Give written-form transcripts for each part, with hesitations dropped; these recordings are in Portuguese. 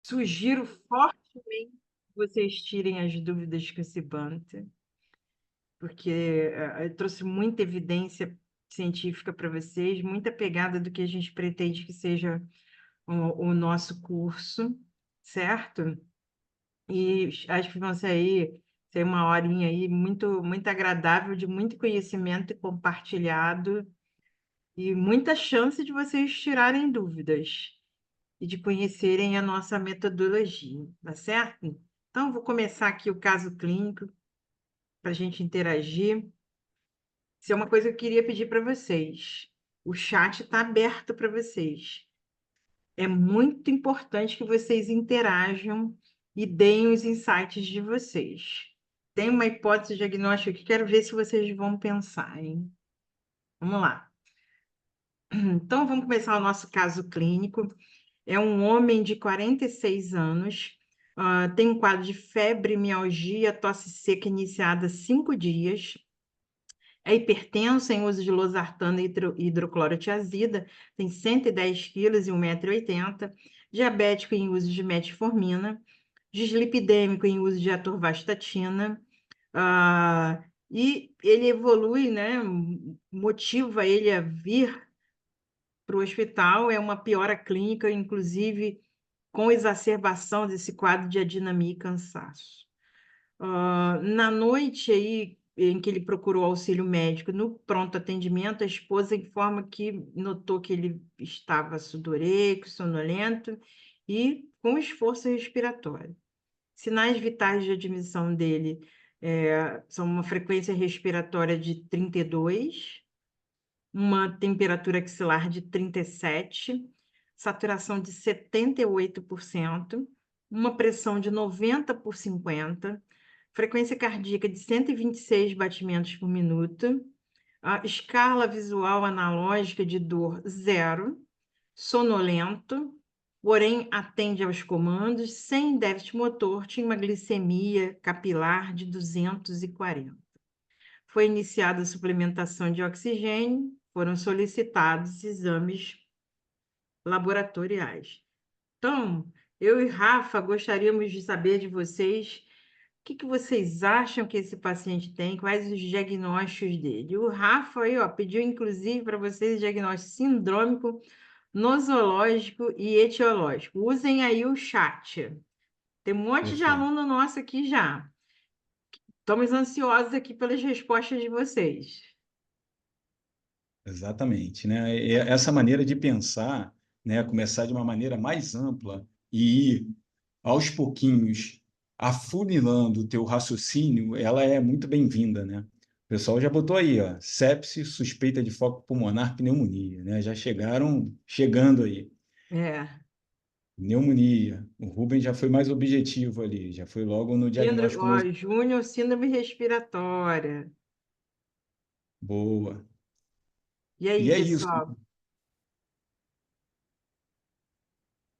Sugiro fortemente que vocês tirem as dúvidas com esse Banter, porque eu trouxe muita evidência científica para vocês, muita pegada do que a gente pretende que seja o nosso curso, certo? E acho que vão ser uma horinha aí muito agradável, de muito conhecimento compartilhado e muita chance de vocês tirarem dúvidas e de conhecerem a nossa metodologia, tá certo? Então, vou começar aqui o caso clínico para a gente interagir. Isso é uma coisa que eu queria pedir para vocês. O chat está aberto para vocês. É muito importante que vocês interajam e deem os insights de vocês. Tem uma hipótese diagnóstica que quero ver se vocês vão pensar, hein? Vamos lá. Então, vamos começar o nosso caso clínico. É um homem de 46 anos, tem um quadro de febre, mialgia, tosse seca iniciada há 5 dias, é hipertenso, em uso de losartana e hidroclorotiazida, tem 110 quilos e 1,80 m, diabético em uso de metformina, dislipidêmico em uso de atorvastatina, e ele evolui, né, motiva ele a vir para o hospital, é uma piora clínica, inclusive com exacerbação desse quadro de adinamia e cansaço. Na noite aí em que ele procurou auxílio médico no pronto atendimento, a esposa informa que notou que ele estava sudoreico, sonolento e com esforço respiratório. Sinais vitais de admissão dele são uma frequência respiratória de 32, uma temperatura axilar de 37, saturação de 78%, uma pressão de 90/50, frequência cardíaca de 126 batimentos por minuto, a escala visual analógica de dor 0, sonolento, porém atende aos comandos, sem déficit motor, tinha uma glicemia capilar de 240. Foi iniciada a suplementação de oxigênio, foram solicitados exames laboratoriais. Então, eu e Rafa gostaríamos de saber de vocês o que vocês acham que esse paciente tem, quais os diagnósticos dele. O Rafa aí, ó, pediu inclusive para vocês diagnóstico sindrômico, nosológico e etiológico. Usem aí o chat. Tem um monte de Perfeito. aluno nosso aqui já. Estamos ansiosos aqui pelas respostas de vocês. Exatamente, né? E essa maneira de pensar, né, começar de uma maneira mais ampla e ir aos pouquinhos afunilando o teu raciocínio, ela é muito bem-vinda, né? O pessoal já botou aí, ó, sepse, suspeita de foco pulmonar, pneumonia, né? Já chegaram chegando aí. É. Pneumonia. O Rubem já foi mais objetivo ali, já foi logo no Síndrome, diagnóstico ó, Júnior, síndrome respiratória. boa. E E aí, é isso. pessoal?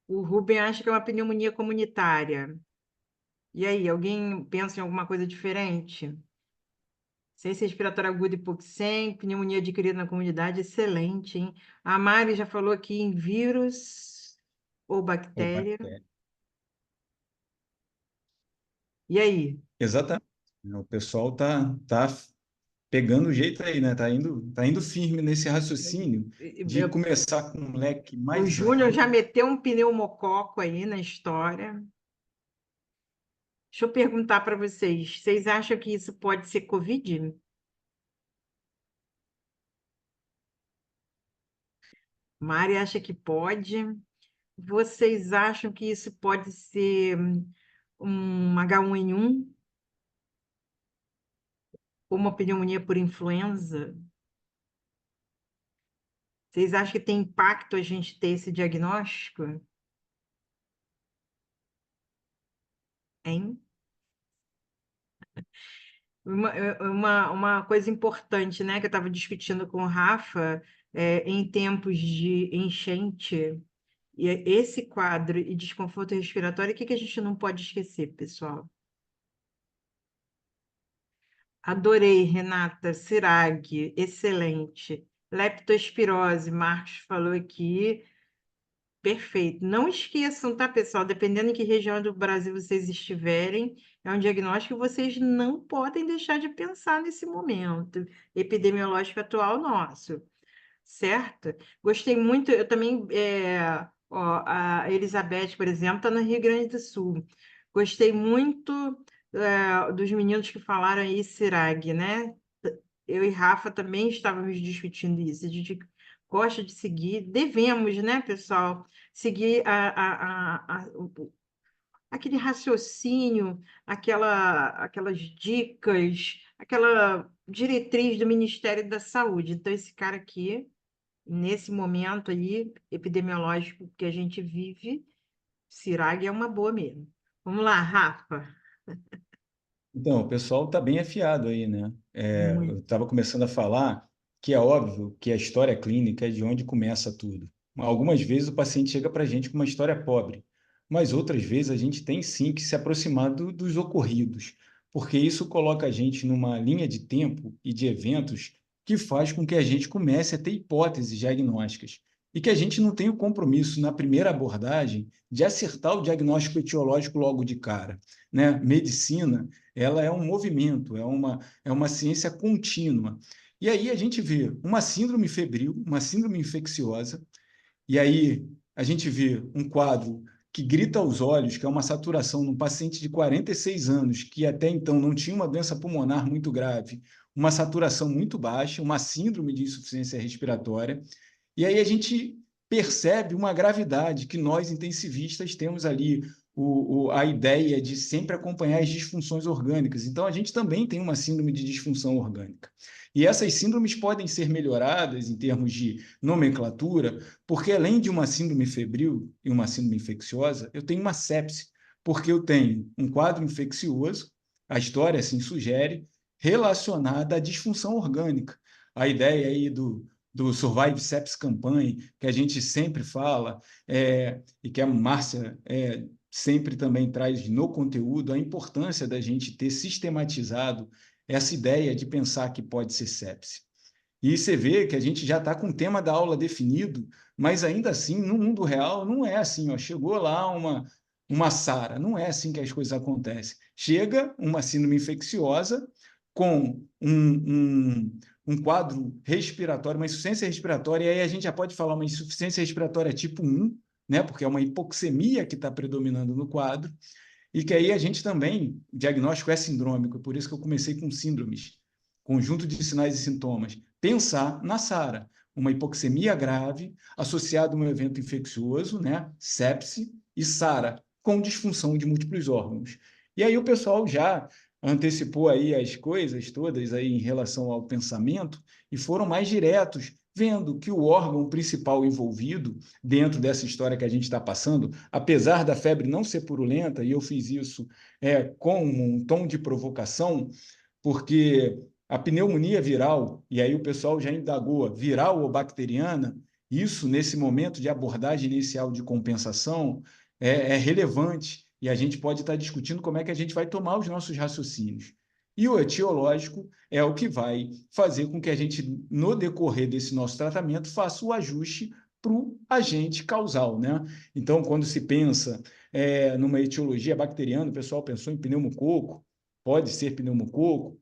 O Ruben acha que é uma pneumonia comunitária. E aí, alguém pensa em alguma coisa diferente? Ciência respiratória aguda hipoxêmica, pneumonia adquirida na comunidade, excelente, hein? A Mari já falou aqui em vírus ou Ou bactéria. bactéria. E aí? Exatamente. O pessoal tá pegando o jeito aí, né? Tá indo firme nesse raciocínio de começar com um leque O mais Júnior já amplo. meteu um pneumococo aí na história. Deixa eu perguntar para vocês, vocês acham que isso pode ser Covid? Mari acha que pode. Vocês acham que isso pode ser um H1N1 ou uma pneumonia por influenza? Vocês acham que tem impacto a gente ter esse diagnóstico? Hein? Uma coisa importante, né, que eu estava discutindo com o Rafa, em tempos de enchente, e esse quadro e desconforto respiratório, o que a gente não pode esquecer, pessoal? Adorei, Renata, Cirag, excelente. Leptospirose, Marcos falou aqui. Perfeito. Não esqueçam, tá, pessoal? Dependendo em que região do Brasil vocês estiverem, é um diagnóstico que vocês não podem deixar de pensar nesse momento epidemiológico atual nosso, certo? Gostei muito, eu também, ó, a Elizabeth, por exemplo, está no Rio Grande do Sul. Gostei muito, dos meninos que falaram aí, CIRAG, né? Eu e Rafa também estávamos discutindo isso. A gente gosta de seguir, devemos, né, pessoal, seguir aquele raciocínio, aquelas dicas, aquela diretriz do Ministério da Saúde. Então, esse cara aqui, nesse momento aí epidemiológico que a gente vive, CIRAG é uma boa mesmo. Vamos lá, Rafa. Então, o pessoal está bem afiado aí, né? Eu Muito. estava começando a falar que é óbvio que a história clínica é de onde começa tudo. Algumas vezes o paciente chega para a gente com uma história pobre, mas outras vezes a gente tem sim que se aproximar dos ocorridos, porque isso coloca a gente numa linha de tempo e de eventos que faz com que a gente comece a ter hipóteses diagnósticas e que a gente não tenha o compromisso na primeira abordagem de acertar o diagnóstico etiológico logo de cara, né? Medicina, ela é um movimento, é uma ciência contínua. E aí a gente vê uma síndrome febril, uma síndrome infecciosa, e aí a gente vê um quadro que grita aos olhos, que é uma saturação num paciente de 46 anos, que até então não tinha uma doença pulmonar muito grave, uma saturação muito baixa, uma síndrome de insuficiência respiratória, e aí a gente percebe uma gravidade que nós, intensivistas, temos ali a ideia de sempre acompanhar as disfunções orgânicas. Então, a gente também tem uma síndrome de disfunção orgânica. E essas síndromes podem ser melhoradas em termos de nomenclatura, porque além de uma síndrome febril e uma síndrome infecciosa, eu tenho uma sepse, porque eu tenho um quadro infeccioso, a história assim sugere, relacionada à disfunção orgânica. A ideia aí do Survive Sepsis Campaign, que a gente sempre fala, e que a Márcia sempre também traz no conteúdo, a importância da gente ter sistematizado essa ideia de pensar que pode ser sepse. E você vê que a gente já está com o tema da aula definido, mas ainda assim, no mundo real, não é assim. Ó, chegou lá uma SARA, não é assim que as coisas acontecem. Chega uma síndrome infecciosa com um quadro respiratório, uma insuficiência respiratória, e aí a gente já pode falar uma insuficiência respiratória tipo 1, né, porque é uma hipoxemia que está predominando no quadro, e que aí a gente também, o diagnóstico é sindrômico, por isso que eu comecei com síndromes, conjunto de sinais e sintomas. Pensar na SARA, uma hipoxemia grave associada a um evento infeccioso, né, sepse, e SARA, com disfunção de múltiplos órgãos. E aí o pessoal já antecipou aí as coisas todas aí em relação ao pensamento e foram mais diretos, vendo que o órgão principal envolvido dentro dessa história que a gente está passando, apesar da febre não ser purulenta, e eu fiz isso com um tom de provocação, porque a pneumonia viral, e aí o pessoal já indagou, viral ou bacteriana, isso nesse momento de abordagem inicial de compensação é relevante, e a gente pode estar discutindo como é que a gente vai tomar os nossos raciocínios. E o etiológico é o que vai fazer com que a gente, no decorrer desse nosso tratamento, faça o ajuste para o agente causal, né? Então, quando se pensa numa etiologia bacteriana, o pessoal pensou em pneumococo, pode ser pneumococo.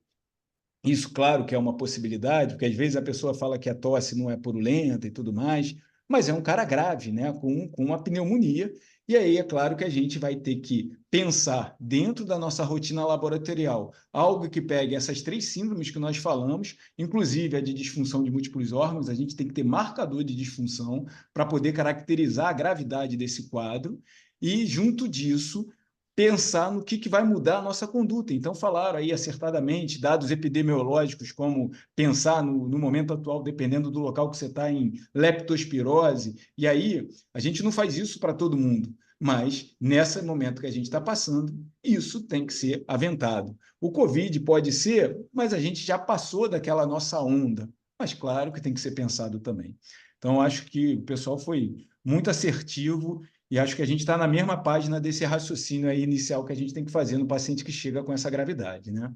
Isso, claro, que é uma possibilidade, porque às vezes a pessoa fala que a tosse não é purulenta e tudo mais, mas é um cara grave, né, com uma pneumonia. E aí é claro que a gente vai ter que pensar dentro da nossa rotina laboratorial algo que pegue essas três síndromes que nós falamos, inclusive a de disfunção de múltiplos órgãos. A gente tem que ter marcador de disfunção para poder caracterizar a gravidade desse quadro. E, junto disso, pensar no que vai mudar a nossa conduta. Então, falaram aí acertadamente, dados epidemiológicos, como pensar no momento atual, dependendo do local que você está, em leptospirose. E aí, a gente não faz isso para todo mundo, mas nesse momento que a gente está passando, isso tem que ser aventado. O Covid pode ser, mas a gente já passou daquela nossa onda. Mas claro que tem que ser pensado também. Então, acho que o pessoal foi muito assertivo e acho que a gente está na mesma página desse raciocínio aí inicial que a gente tem que fazer no paciente que chega com essa gravidade, né?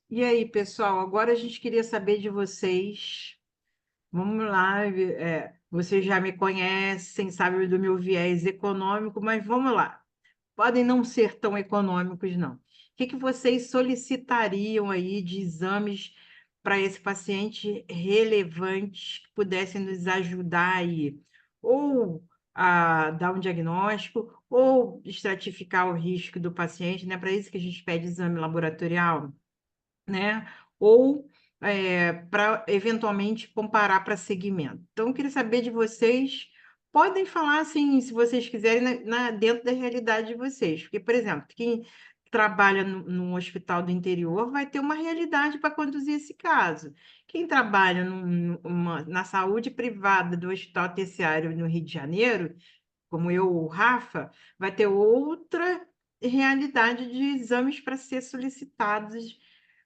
E aí, pessoal, agora a gente queria saber de vocês. Vamos lá, Vocês já me conhecem, sabem do meu viés econômico, mas vamos lá. Podem não ser tão econômicos, não. O que que vocês solicitariam aí de exames para esse paciente relevantes que pudessem nos ajudar aí? Ou a dar um diagnóstico, ou estratificar o risco do paciente, né? Para isso que a gente pede exame laboratorial, né? Ou para eventualmente comparar para segmento. Então, eu queria saber de vocês. Podem falar assim, se vocês quiserem, dentro da realidade de vocês. Porque, por exemplo, quem trabalha num hospital do interior vai ter uma realidade para conduzir esse caso. Quem trabalha na saúde privada do hospital terciário no Rio de Janeiro, como eu, o Rafa, vai ter outra realidade de exames para ser solicitados,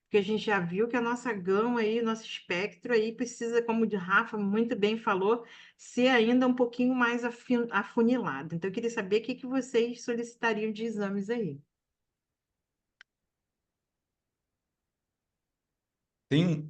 porque a gente já viu que a nossa gama aí, nosso espectro aí precisa, como o Rafa muito bem falou, ser ainda um pouquinho mais afunilado. Então, eu queria saber o que que vocês solicitariam de exames aí.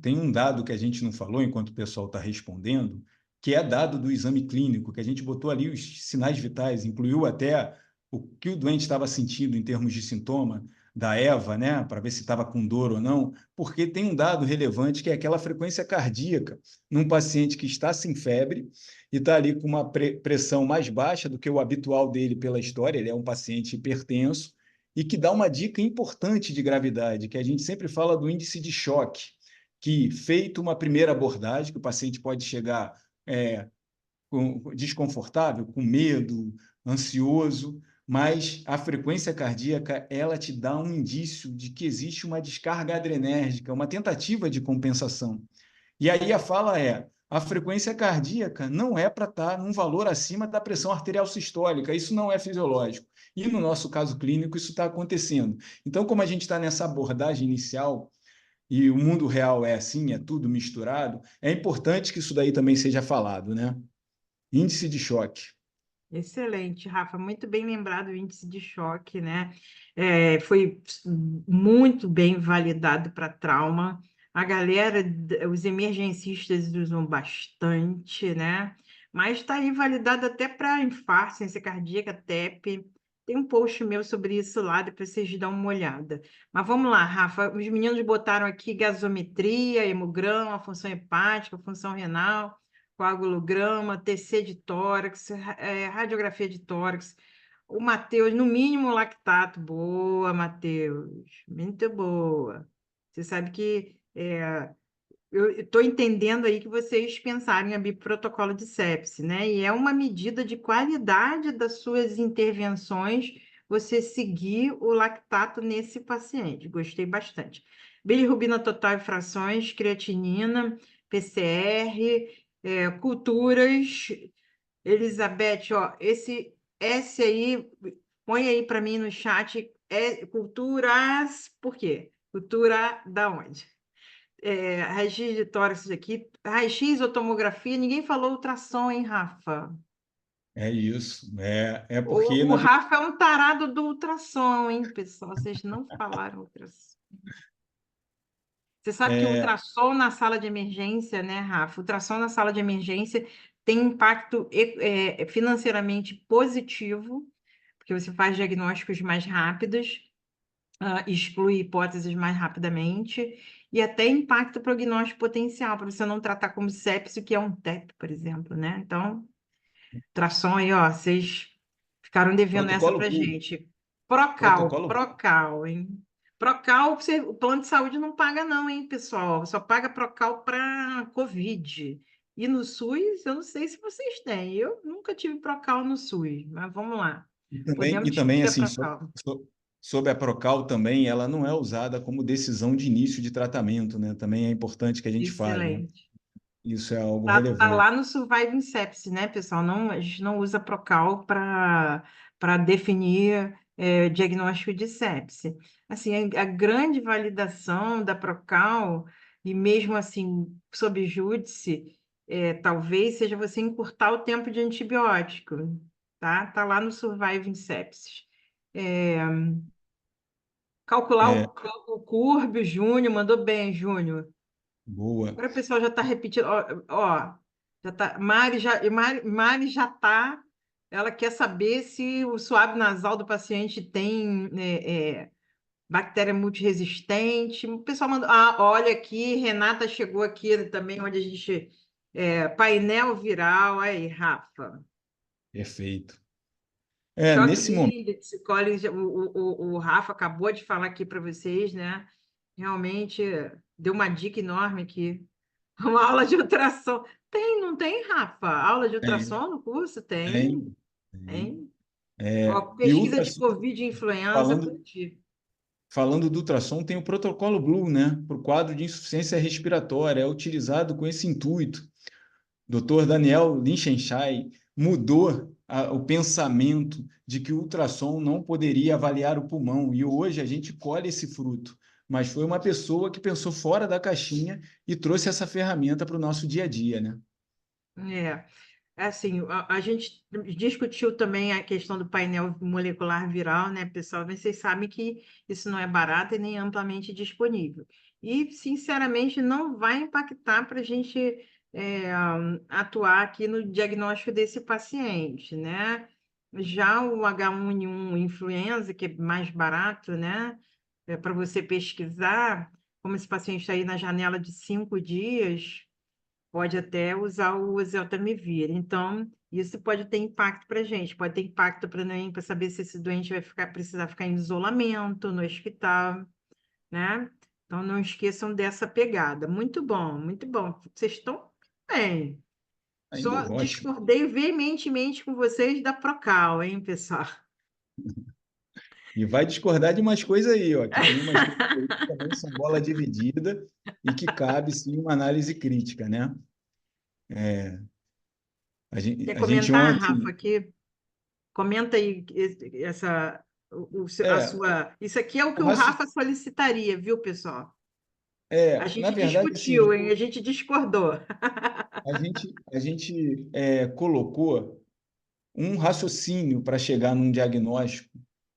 Tem um dado que a gente não falou enquanto o pessoal está respondendo, que é dado do exame clínico, que a gente botou ali os sinais vitais, incluiu até o que o doente estava sentindo em termos de sintoma da EVA, né, para ver se estava com dor ou não, porque tem um dado relevante que é aquela frequência cardíaca num paciente que está sem febre e está ali com uma pressão mais baixa do que o habitual dele pela história, ele é um paciente hipertenso, e que dá uma dica importante de gravidade, que a gente sempre fala do índice de choque, que, feito uma primeira abordagem, que o paciente pode chegar desconfortável, com medo, ansioso, mas a frequência cardíaca ela te dá um indício de que existe uma descarga adrenérgica, uma tentativa de compensação. E aí a fala é: a frequência cardíaca não é para estar num valor acima da pressão arterial sistólica, isso não é fisiológico. E no nosso caso clínico, isso está acontecendo. Então, como a gente está nessa abordagem inicial, e o mundo real é assim, é tudo misturado, é importante que isso daí também seja falado, né? Índice de choque. Excelente, Rafa, muito bem lembrado o índice de choque, né? Foi muito bem validado para trauma. A galera, os emergencistas usam bastante, né? Mas está aí validado até para infarto, ciência cardíaca, TEP. Tem um post meu sobre isso lá, depois vocês dão uma olhada. Mas vamos lá, Rafa. Os meninos botaram aqui gasometria, hemograma, função hepática, função renal, coagulograma, TC de tórax, radiografia de tórax. O Matheus, no mínimo lactato. Boa, Matheus. Muito boa. Você sabe que eu estou entendendo aí que vocês pensaram em abrir protocolo de sepse, né? E é uma medida de qualidade das suas intervenções você seguir o lactato nesse paciente. Gostei bastante. Bilirrubina total e frações, creatinina, PCR, culturas. Elizabeth, ó, esse aí, põe aí para mim no chat, culturas, por quê? Cultura da onde? Raio-x de tórax aqui, raio-x ou tomografia, ninguém falou ultrassom, hein, Rafa? É isso. É porque, O Rafa é um tarado do ultrassom, hein, pessoal? Vocês não falaram ultrassom. Você sabe que o é, ultrassom na sala de emergência, né, Rafa? O ultrassom na sala de emergência tem impacto financeiramente positivo, porque você faz diagnósticos mais rápidos, exclui hipóteses mais rapidamente, e até impacta o prognóstico potencial, para você não tratar como sepsis, que é um TEP, por exemplo, né? Então, ultrassom aí, ó, vocês ficaram devendo essa protocolo pra PUL. gente. Procal, Protocolo PUL. Procal, hein? Procal, o plano de saúde não paga não, hein, pessoal? Só paga Procal para Covid. E no SUS, eu não sei se vocês têm. Eu nunca tive Procal no SUS, mas vamos lá. E Podemos também discutir a assim, Procal. sobre a Procal também, ela não é usada como decisão de início de tratamento, né? Também é importante que a gente fale, né? Excelente. Isso é algo Tá relevante. lá no Surviving Sepsis, né, pessoal? Não, a gente não usa Procal para definir diagnóstico de sepse. Assim, a grande validação da Procal, e mesmo assim, sob júdice, talvez seja você encurtar o tempo de antibiótico, tá? Tá lá no Surviving Sepsis. É, calcular É, o CURB, o Júnior, mandou bem, Júnior. boa. Agora o pessoal já está repetindo. Ó, Já tá, Mari já tá. Ela quer saber se o suave nasal do paciente tem bactéria multiresistente. O pessoal mandou. Ah, olha aqui, Renata chegou aqui também, onde a gente. Painel viral. Aí, Rafa. Perfeito. Choque Nesse momento, Millet, Collins, o Rafa acabou de falar aqui para vocês, né? Realmente deu uma dica enorme aqui. Uma aula de ultrassom. Tem, não tem, Rafa? Aula de tem, ultrassom no curso? Tem, tem, tem. tem. É, Ó, e pesquisa de ultrassom, Covid e influenza, falando, curti. falando do ultrassom, tem o protocolo Blue, né? Para o quadro de insuficiência respiratória, é utilizado com esse intuito. Dr. Daniel Lichtenstein mudou o pensamento de que o ultrassom não poderia avaliar o pulmão, e hoje a gente colhe esse fruto. Mas foi uma pessoa que pensou fora da caixinha e trouxe essa ferramenta para o nosso dia a dia, né? É, assim, a gente discutiu também a questão do painel molecular viral, né, pessoal? Mas vocês sabem que isso não é barato e nem amplamente disponível. E, sinceramente, não vai impactar para a gente atuar aqui no diagnóstico desse paciente, né? Já o H1N1 influenza, que é mais barato, né? Para você pesquisar, como esse paciente está aí na janela de 5 dias pode até usar o oseltamivir. Então, isso pode ter impacto para a gente, pode ter impacto para saber se esse doente vai precisar ficar em isolamento no hospital, né? Então, não esqueçam dessa pegada. Muito bom, muito bom. Vocês estão bem. Tá indo Só ótimo. discordei veementemente com vocês da Procal, hein, pessoal? E vai discordar de umas coisas aí, ó, que tem umas coisas aí que também são bola dividida e que cabe sim uma análise crítica, né? Quer A gente comentar, Rafa, ontem. aqui? Comenta aí essa, a É, sua. Isso aqui é o que o o raci- Rafa solicitaria, viu, pessoal? A na gente verdade, assim, discutiu, hein? A gente discordou. a gente colocou um raciocínio para chegar num diagnóstico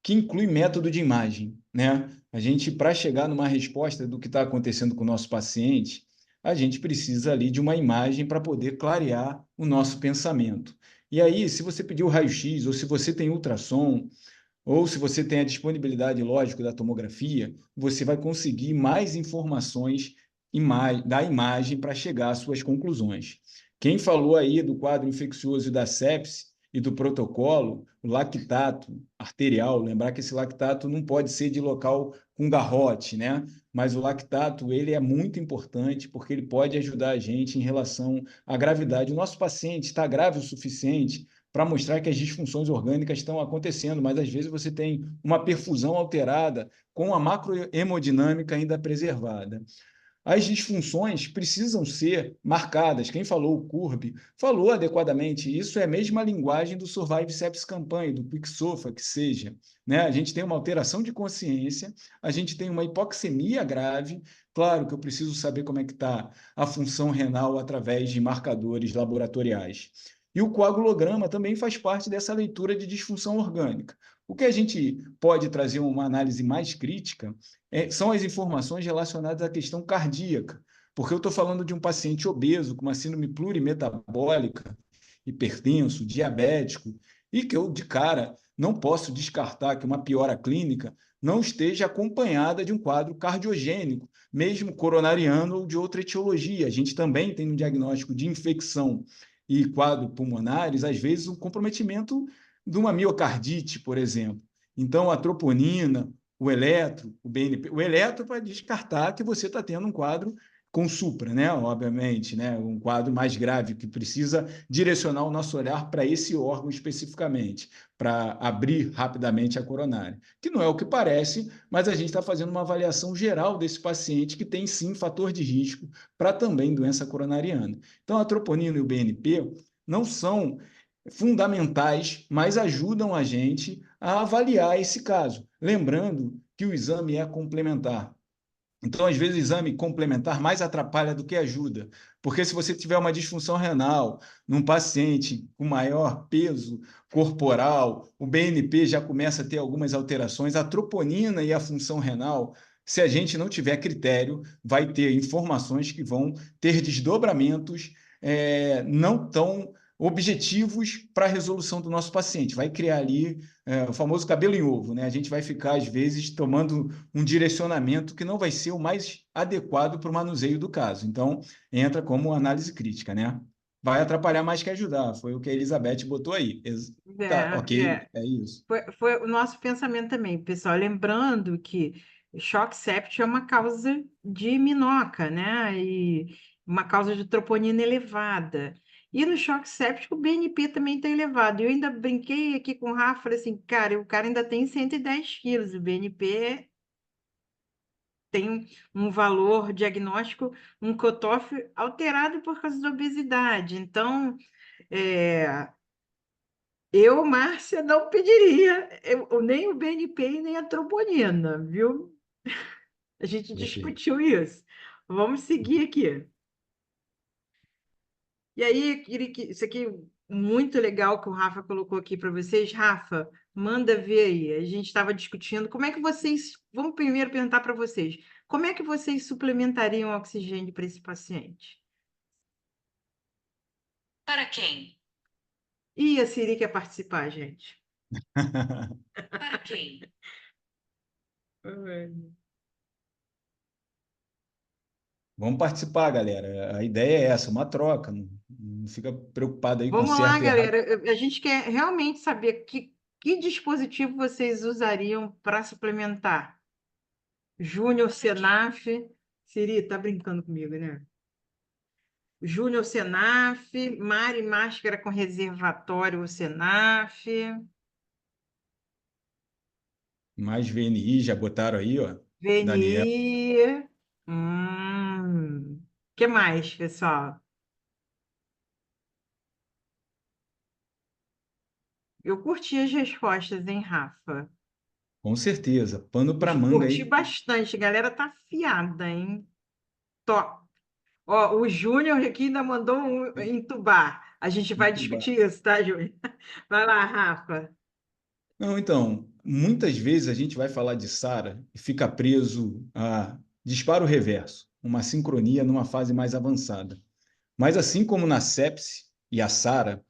que inclui método de imagem, né? A gente, para chegar numa resposta do que está acontecendo com o nosso paciente, a gente precisa ali de uma imagem para poder clarear o nosso pensamento. E aí, se você pedir o raio-x, ou se você tem ultrassom, ou se você tem a disponibilidade, lógico, da tomografia, você vai conseguir mais informações da imagem para chegar às suas conclusões. Quem falou aí do quadro infeccioso e da sepse e do protocolo, o lactato arterial, lembrar que esse lactato não pode ser de local com garrote, né? Mas o lactato, ele é muito importante porque ele pode ajudar a gente em relação à gravidade. O nosso paciente está grave o suficiente para mostrar que as disfunções orgânicas estão acontecendo, mas às vezes você tem uma perfusão alterada com a macrohemodinâmica ainda preservada. As disfunções precisam ser marcadas. Quem falou o CURB falou adequadamente. Isso é a mesma linguagem do Survive Sepsis Campaign, do QuickSOFA, que seja. Né? A gente tem uma alteração de consciência, a gente tem uma hipoxemia grave. Claro que eu preciso saber como é que está a função renal através de marcadores laboratoriais. E o coagulograma também faz parte dessa leitura de disfunção orgânica. O que a gente pode trazer uma análise mais crítica são as informações relacionadas à questão cardíaca, porque eu estou falando de um paciente obeso com uma síndrome plurimetabólica, hipertenso, diabético, e que eu, de cara, não posso descartar que uma piora clínica não esteja acompanhada de um quadro cardiogênico, mesmo coronariano ou de outra etiologia. A gente também tem no diagnóstico de infecção e quadro pulmonares, às vezes, um comprometimento de uma miocardite, por exemplo. Então, a troponina, o eletro, o BNP, o eletro para descartar que você está tendo um quadro com supra, né? Obviamente, né? Um quadro mais grave que precisa direcionar o nosso olhar para esse órgão especificamente, para abrir rapidamente a coronária, que não é o que parece, mas a gente está fazendo uma avaliação geral desse paciente que tem sim fator de risco para também doença coronariana. Então, a troponina e o BNP não são fundamentais, mas ajudam a gente a avaliar esse caso. Lembrando que o exame é complementar. Então, às vezes, o exame complementar mais atrapalha do que ajuda, porque se você tiver uma disfunção renal num paciente com maior peso corporal, o BNP já começa a ter algumas alterações, a troponina e a função renal, se a gente não tiver critério, vai ter informações que vão ter desdobramentos não tão objetivos para a resolução do nosso paciente. Vai criar ali o famoso cabelo em ovo, né? A gente vai ficar, às vezes, tomando um direcionamento que não vai ser o mais adequado para o manuseio do caso. Então, entra como análise crítica, né? Vai atrapalhar mais que ajudar. Foi o que a Elizabeth botou aí. Tá, ok, É, é isso. foi o nosso pensamento também, pessoal. Lembrando que choque séptico é uma causa de minoca, né? E uma causa de troponina elevada. E no choque séptico, o BNP também está elevado. Eu ainda brinquei aqui com o Rafa, falei assim, cara, o cara ainda tem 110 quilos, o BNP tem um valor diagnóstico, um cutoff alterado por causa da obesidade. Então, é, eu, Márcia, não pediria nem o BNP e nem a troponina, viu? A gente Perfeito. discutiu isso. Vamos seguir aqui. E aí, isso aqui muito legal que o Rafa colocou aqui para vocês. Rafa, manda ver aí. A gente estava discutindo como é que vocês. Vamos primeiro perguntar para vocês. Como é que vocês suplementariam oxigênio para esse paciente? Para quem? E a Siri quer participar, gente. Para quem? Ai. Vamos participar, galera. A ideia é essa, uma troca. Não fica preocupado aí com Vamos lá, certo e errado. galera. A gente quer realmente saber que dispositivo vocês usariam para suplementar. Júnior Senaf. Siri, tá brincando comigo, né? Júnior Senaf, Mari Máscara com reservatório Senaf, Mais VNI já botaram aí, ó. Daniel. VNI. Que mais, pessoal? Eu curti as respostas, hein, Rafa? Com certeza. Pano para manga Curti aí. bastante. A galera tá afiada, hein? Top. Ó, o Júnior aqui ainda mandou um entubar. A gente vai Entubar. discutir isso, tá, Júnior? Vai lá, Rafa. Não, então, muitas vezes a gente vai falar de SARA e fica preso a disparo reverso, uma sincronia numa fase mais avançada. Mas assim como na sepse e a SARA,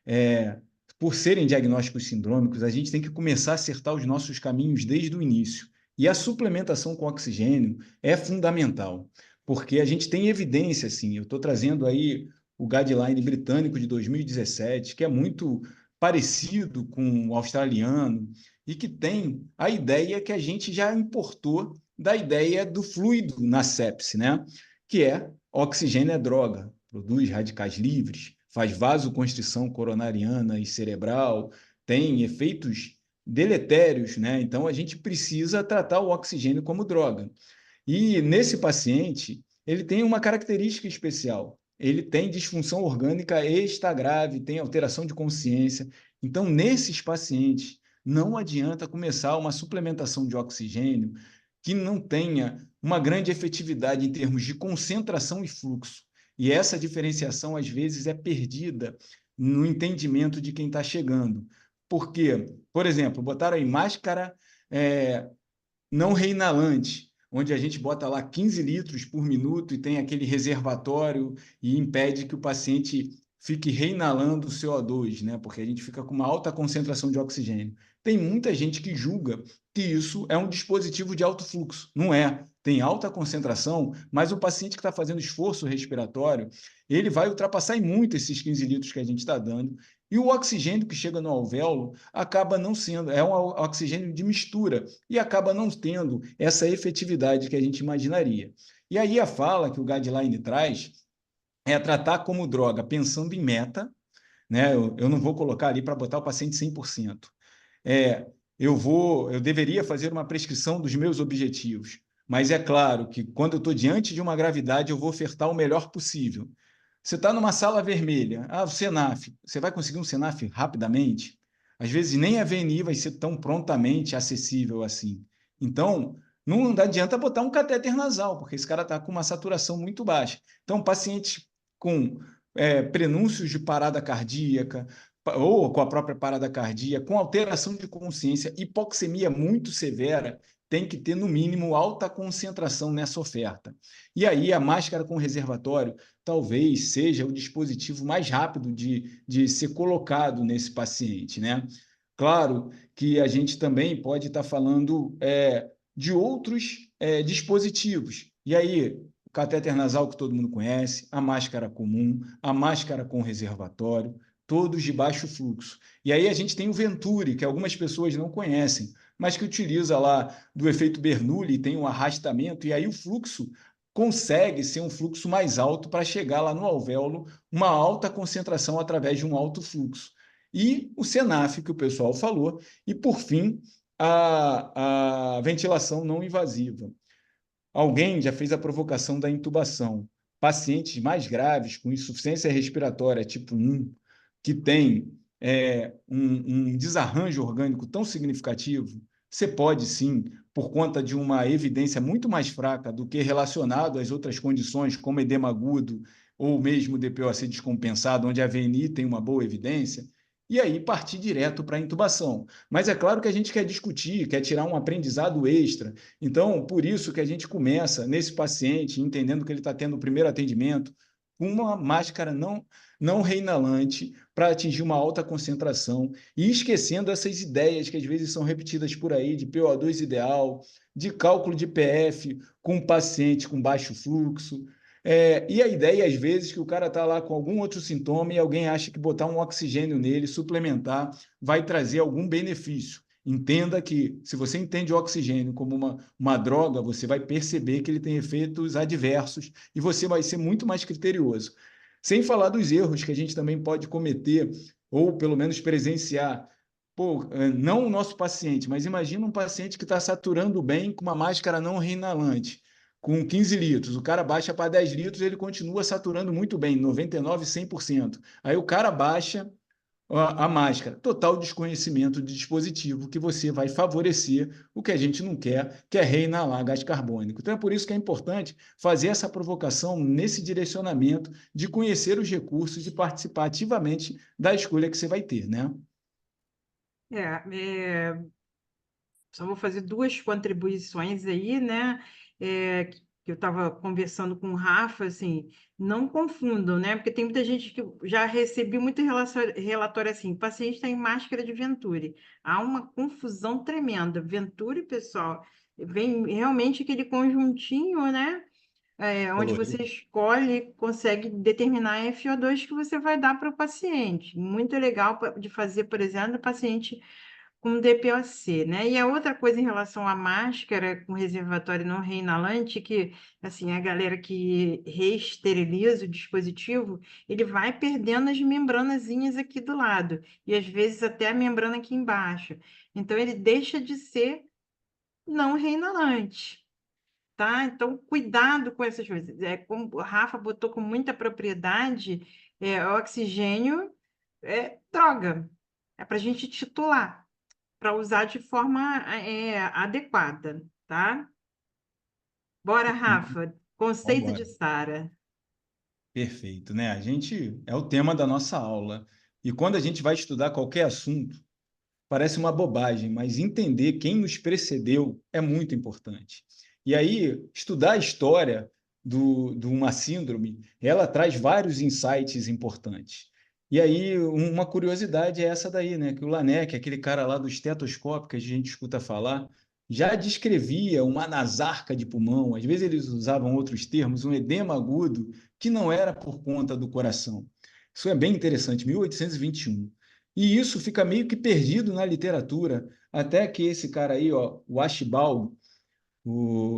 é, por serem diagnósticos sindrômicos, a gente tem que começar a acertar os nossos caminhos desde o início. E a suplementação com oxigênio é fundamental, porque a gente tem evidência, assim, eu estou trazendo aí o guideline britânico de 2017, que é muito parecido com o australiano, e que tem a ideia que a gente já importou da ideia do fluido na sepse, né? Que é oxigênio é droga, produz radicais livres, faz vasoconstrição coronariana e cerebral, tem efeitos deletérios, né? Então a gente precisa tratar o oxigênio como droga. E nesse paciente, ele tem uma característica especial. Ele tem disfunção orgânica extra grave, tem alteração de consciência. Então, nesses pacientes, não adianta começar uma suplementação de oxigênio que não tenha uma grande efetividade em termos de concentração e fluxo. E essa diferenciação, às vezes, é perdida no entendimento de quem está chegando. Porque, por exemplo, botaram aí máscara não reinalante, onde a gente bota lá 15 litros por minuto e tem aquele reservatório e impede que o paciente fique reinalando o CO2, né? Porque a gente fica com uma alta concentração de oxigênio. Tem muita gente que julga que isso é um dispositivo de alto fluxo. Não é. Tem alta concentração, mas o paciente que está fazendo esforço respiratório, ele vai ultrapassar em muito esses 15 litros que a gente está dando. E o oxigênio que chega no alvéolo acaba não sendo, é um oxigênio de mistura e acaba não tendo essa efetividade que a gente imaginaria. E aí a fala que o guideline traz é tratar como droga, pensando em meta, né? Eu não vou colocar ali para botar o paciente 100%. É, eu deveria fazer uma prescrição dos meus objetivos, mas é claro que quando eu estou diante de uma gravidade, eu vou ofertar o melhor possível. Você está numa sala vermelha, o Senaf, você vai conseguir um Senaf rapidamente? Às vezes nem a VNI vai ser tão prontamente acessível assim. Então, não adianta botar um catéter nasal, porque esse cara está com uma saturação muito baixa. Então, paciente com prenúncios de parada cardíaca, ou com a própria parada cardíaca, com alteração de consciência, hipoxemia muito severa, tem que ter, no mínimo, alta concentração nessa oferta. E aí a máscara com reservatório talvez seja o dispositivo mais rápido de ser colocado nesse paciente, né? Claro que a gente também pode estar falando de outros dispositivos. E aí, o catéter nasal que todo mundo conhece, a máscara comum, a máscara com reservatório, todos de baixo fluxo. E aí a gente tem o Venturi, que algumas pessoas não conhecem, mas que utiliza lá do efeito Bernoulli, tem um arrastamento, e aí o fluxo consegue ser um fluxo mais alto para chegar lá no alvéolo, uma alta concentração através de um alto fluxo. E o Senaf, que o pessoal falou, e, por fim, a ventilação não invasiva. Alguém já fez a provocação da intubação. Pacientes mais graves, com insuficiência respiratória tipo 1, que tem um desarranjo orgânico tão significativo, você pode sim, por conta de uma evidência muito mais fraca do que relacionado às outras condições, como edema agudo ou mesmo DPOC descompensado, onde a VNI tem uma boa evidência, e aí partir direto para a intubação. Mas é claro que a gente quer discutir, quer tirar um aprendizado extra. Então, por isso que a gente começa nesse paciente, entendendo que ele está tendo o primeiro atendimento, com uma máscara não reinalante para atingir uma alta concentração e esquecendo essas ideias que às vezes são repetidas por aí de PO2 ideal, de cálculo de PF com um paciente com baixo fluxo. E a ideia, às vezes, que o cara está lá com algum outro sintoma e alguém acha que botar um oxigênio nele, suplementar, vai trazer algum benefício. Entenda que, se você entende o oxigênio como uma droga, você vai perceber que ele tem efeitos adversos e você vai ser muito mais criterioso. Sem falar dos erros que a gente também pode cometer, ou pelo menos presenciar. Pô, não o nosso paciente, mas imagina um paciente que está saturando bem com uma máscara não reinalante, com 15 litros. O cara baixa para 10 litros, ele continua saturando muito bem, 99%, 100%. Aí o cara baixa a máscara. Total desconhecimento de dispositivo que você vai favorecer o que a gente não quer, que é reinalar gás carbônico. Então é por isso que é importante fazer essa provocação nesse direcionamento de conhecer os recursos e participar ativamente da escolha que você vai ter, né? Só vou fazer duas contribuições aí, né? Que eu estava conversando com o Rafa, assim, não confundam, né? Porque tem muita gente que já recebi muito relatório assim, o paciente está em máscara de Venturi. Há uma confusão tremenda. Venturi, pessoal, vem realmente aquele conjuntinho, né? Onde você Colorido. escolhe, consegue determinar a FO2 que você vai dar para o paciente. Muito legal de fazer, por exemplo, o paciente com DPOC, né? E a outra coisa em relação à máscara com reservatório não reinalante, que assim, a galera que reesteriliza o dispositivo, ele vai perdendo as membranazinhas aqui do lado, e às vezes até a membrana aqui embaixo. Então ele deixa de ser não reinalante. Tá? Então, cuidado com essas coisas. Como o Rafa botou com muita propriedade, o oxigênio é droga. É para a gente titular para usar de forma adequada, tá? Bora, Rafa. Vamos Conceito de embora. Sara. Perfeito, né? A gente é o tema da nossa aula. E quando a gente vai estudar qualquer assunto, parece uma bobagem, mas entender quem nos precedeu é muito importante. E aí, estudar a história de uma síndrome, ela traz vários insights importantes. E aí, uma curiosidade é essa daí, né? Que o Laennec, aquele cara lá do estetoscópio que a gente escuta falar, já descrevia uma nasarca de pulmão, às vezes eles usavam outros termos, um edema agudo, que não era por conta do coração. Isso é bem interessante, 1821. E isso fica meio que perdido na literatura, até que esse cara aí, ó, o Archibald,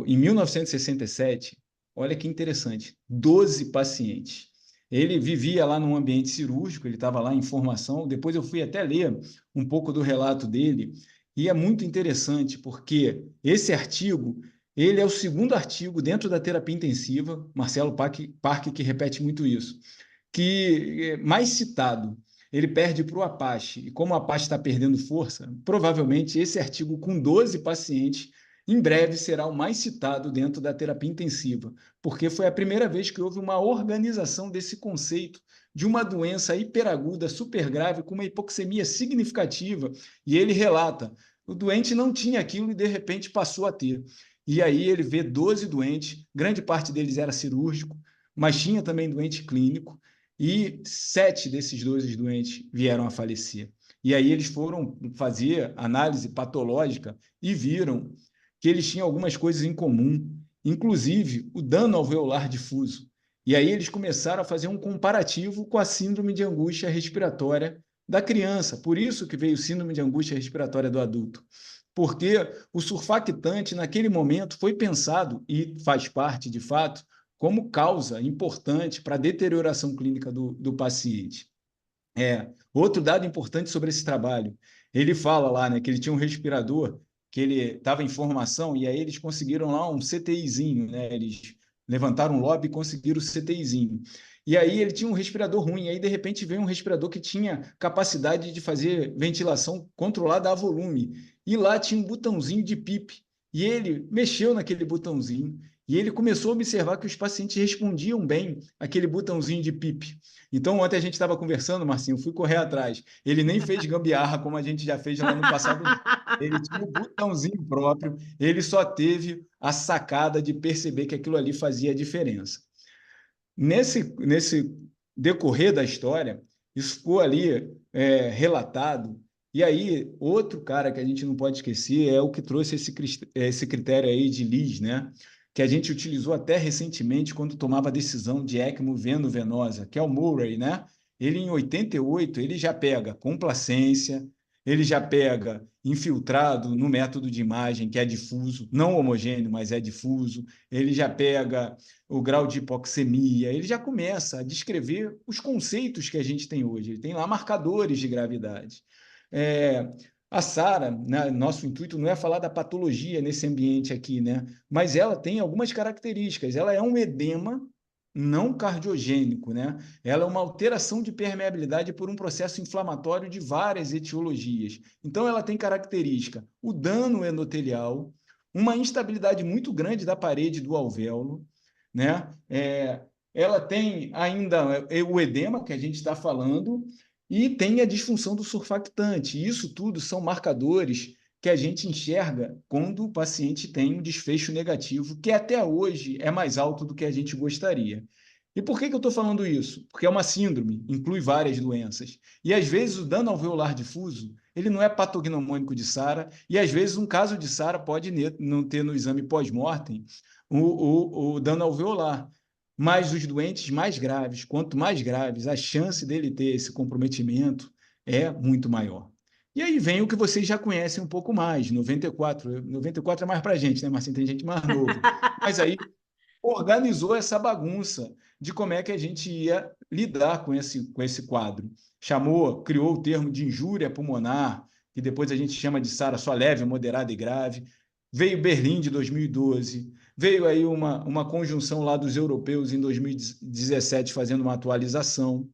em 1967, olha que interessante, 12 pacientes. Ele vivia lá num ambiente cirúrgico, ele estava lá em formação. Depois eu fui até ler um pouco do relato dele, e é muito interessante, porque esse artigo, ele é o segundo artigo dentro da terapia intensiva, Marcelo Parque que repete muito isso, que é mais citado. Ele perde para o Apache, e como o Apache está perdendo força, provavelmente esse artigo com 12 pacientes em breve será o mais citado dentro da terapia intensiva, porque foi a primeira vez que houve uma organização desse conceito de uma doença hiperaguda, super grave, com uma hipoxemia significativa, e ele relata O doente não tinha aquilo e, de repente, passou a ter. E aí ele vê 12 doentes, grande parte deles era cirúrgico, mas tinha também doente clínico, e 7 desses 12 doentes vieram a falecer. E aí eles foram fazer análise patológica e viram que eles tinham algumas coisas em comum, inclusive o dano alveolar difuso. E aí eles começaram a fazer um comparativo com a síndrome de angústia respiratória da criança. Por isso que veio síndrome de angústia respiratória do adulto. Porque o surfactante, naquele momento, foi pensado, e faz parte, de fato, como causa importante para a deterioração clínica do paciente. Outro dado importante sobre esse trabalho, ele fala lá, né, que ele tinha um respirador, que ele estava em formação, e aí eles conseguiram lá um CTIzinho, né, eles levantaram um lobby e conseguiram o CTIzinho. E aí ele tinha um respirador ruim, e aí de repente veio um respirador que tinha capacidade de fazer ventilação controlada a volume, e lá tinha um botãozinho de PIP, e ele mexeu naquele botãozinho, e ele começou a observar que os pacientes respondiam bem àquele botãozinho de PIP. Então, ontem a gente estava conversando, Marcinho, eu fui correr atrás. Ele nem fez gambiarra, como a gente já fez lá no passado. Ele tinha um botãozinho próprio, ele só teve a sacada de perceber que aquilo ali fazia a diferença. Nesse decorrer da história, isso ficou ali relatado. E aí, outro cara que a gente não pode esquecer é o que trouxe esse critério aí de Lees, né? Que a gente utilizou até recentemente quando tomava a decisão de ECMO veno-venosa, que é o Murray, né? Ele, em 88, ele já pega complacência, ele já pega infiltrado no método de imagem, que é difuso, não homogêneo, mas é difuso, ele já pega o grau de hipoxemia, ele já começa a descrever os conceitos que a gente tem hoje. Ele tem lá marcadores de gravidade. A Sara, né, nosso intuito não é falar da patologia nesse ambiente aqui, né? Mas ela tem algumas características. Ela é um edema não cardiogênico, né? Ela é uma alteração de permeabilidade por um processo inflamatório de várias etiologias. Então, ela tem característica: o dano endotelial, uma instabilidade muito grande da parede do alvéolo, né? Ela tem ainda o edema que a gente está falando e tem a disfunção do surfactante. Isso tudo são marcadores que a gente enxerga quando o paciente tem um desfecho negativo, que até hoje é mais alto do que a gente gostaria. E por que eu estou falando isso? Porque é uma síndrome, inclui várias doenças. E às vezes o dano alveolar difuso, ele não é patognomônico de SARA, e às vezes um caso de SARA pode não ter no exame pós-mortem o dano alveolar. Mas os doentes mais graves, quanto mais graves, a chance dele ter esse comprometimento é muito maior. E aí vem o que vocês já conhecem um pouco mais, 94. 94 é mais para a gente, né, Marcinho? Tem gente mais nova. Mas aí organizou essa bagunça de como é que a gente ia lidar com esse quadro. Criou o termo de injúria pulmonar, que depois a gente chama de SARA só leve, moderada e grave. Veio Berlim de 2012, veio aí uma conjunção lá dos europeus em 2017 fazendo uma atualização.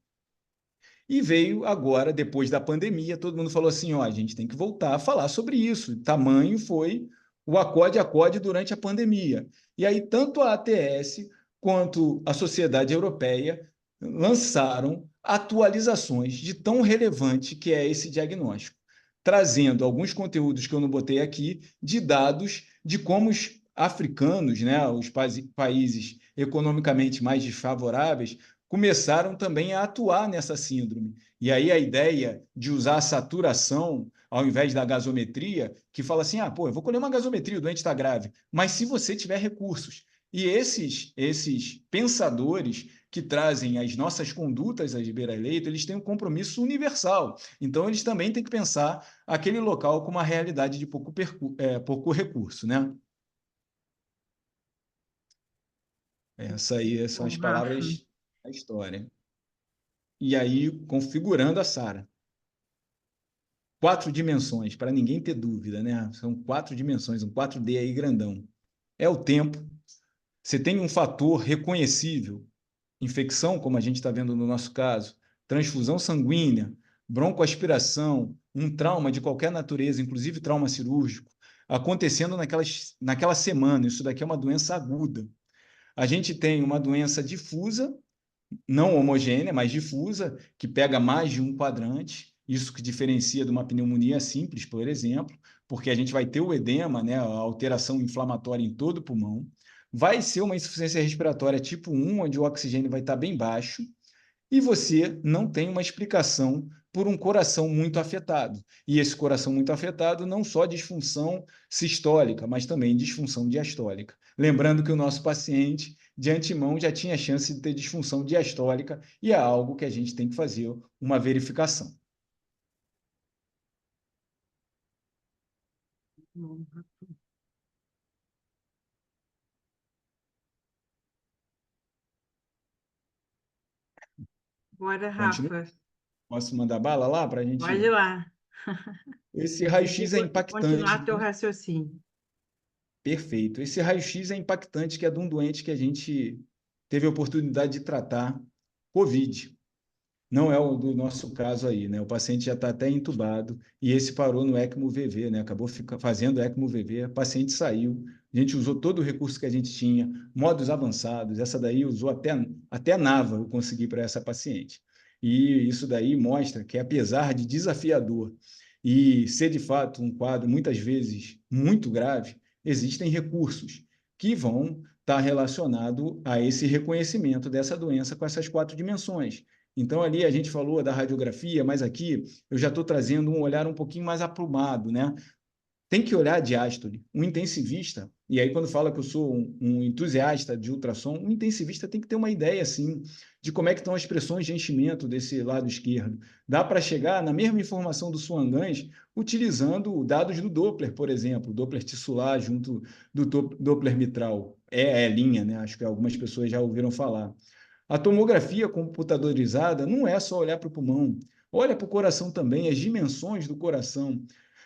E veio agora, depois da pandemia, todo mundo falou assim, ó, a gente tem que voltar a falar sobre isso. Tamanho foi o acode durante a pandemia. E aí, tanto a ATS quanto a Sociedade Europeia lançaram atualizações de tão relevante que é esse diagnóstico, trazendo alguns conteúdos que eu não botei aqui, de dados de como os africanos, né, os países economicamente mais desfavoráveis, começaram também a atuar nessa síndrome. E aí a ideia de usar a saturação ao invés da gasometria, que fala assim, eu vou colher uma gasometria, o doente está grave. Mas se você tiver recursos. E esses pensadores que trazem as nossas condutas às beira-leito, eles têm um compromisso universal. Então, eles também têm que pensar aquele local com uma realidade de pouco recurso, né? Essas aí são as palavras da história. E aí, configurando a SARA. 4 dimensões, para ninguém ter dúvida, né? São 4 dimensões, um 4D aí grandão. É o tempo. Você tem um fator reconhecível, infecção, como a gente está vendo no nosso caso, transfusão sanguínea, broncoaspiração, um trauma de qualquer natureza, inclusive trauma cirúrgico, acontecendo naquela semana. Isso daqui é uma doença aguda. A gente tem uma doença difusa, não homogênea, mas difusa, que pega mais de um quadrante, isso que diferencia de uma pneumonia simples, por exemplo, porque a gente vai ter o edema, né, a alteração inflamatória em todo o pulmão, vai ser uma insuficiência respiratória tipo 1, onde o oxigênio vai estar bem baixo, e você não tem uma explicação por um coração muito afetado. E esse coração muito afetado, não só disfunção sistólica, mas também disfunção diastólica. Lembrando que o nosso paciente, de antemão, já tinha chance de ter disfunção diastólica e é algo que a gente tem que fazer uma verificação. Bora, Continua? Rafa. Posso mandar bala lá para a Pode gente? ir lá. Esse Deixa raio-x é eu impactante, continuar teu né? raciocínio. Perfeito. Esse raio-x é impactante, que é de um doente que a gente teve a oportunidade de tratar, COVID. Não é o do nosso caso aí, né? O paciente já está até entubado e esse parou no ECMO VV, né? Acabou fazendo ECMO VV, o paciente saiu, a gente usou todo o recurso que a gente tinha, modos avançados, essa daí usou até NAVA eu consegui para essa paciente. E isso daí mostra que, apesar de desafiador e ser de fato um quadro muitas vezes muito grave, existem recursos que vão estar relacionados a esse reconhecimento dessa doença com essas 4 dimensões. Então, ali a gente falou da radiografia, mas aqui eu já estou trazendo um olhar um pouquinho mais aprumado, né? Tem que olhar a diástole. Um intensivista, e aí quando fala que eu sou um entusiasta de ultrassom, um intensivista tem que ter uma ideia, assim, de como é que estão as pressões de enchimento desse lado esquerdo. Dá para chegar na mesma informação do Swan-Ganz utilizando dados do Doppler, por exemplo, Doppler tissular junto do Doppler mitral. É linha, né? Acho que algumas pessoas já ouviram falar. A tomografia computadorizada não é só olhar para o pulmão, olha para o coração também, as dimensões do coração.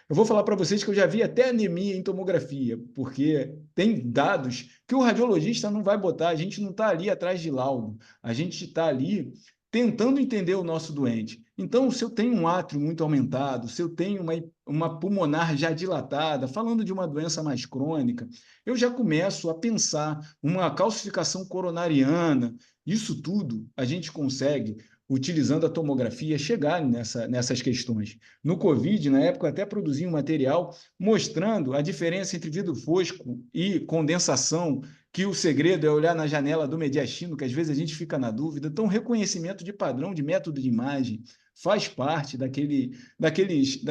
Eu vou falar para vocês que eu já vi até anemia em tomografia, porque tem dados que o radiologista não vai botar, a gente não está ali atrás de laudo, a gente está ali tentando entender o nosso doente. Então, se eu tenho um átrio muito aumentado, se eu tenho uma pulmonar já dilatada, falando de uma doença mais crônica, eu já começo a pensar uma calcificação coronariana. Isso tudo a gente consegue, utilizando a tomografia, chegar nessas questões. No COVID, na época, eu até produzi um material mostrando a diferença entre vidro fosco e condensação, que o segredo é olhar na janela do mediastino, que às vezes a gente fica na dúvida. Então, reconhecimento de padrão de método de imagem faz parte daqueles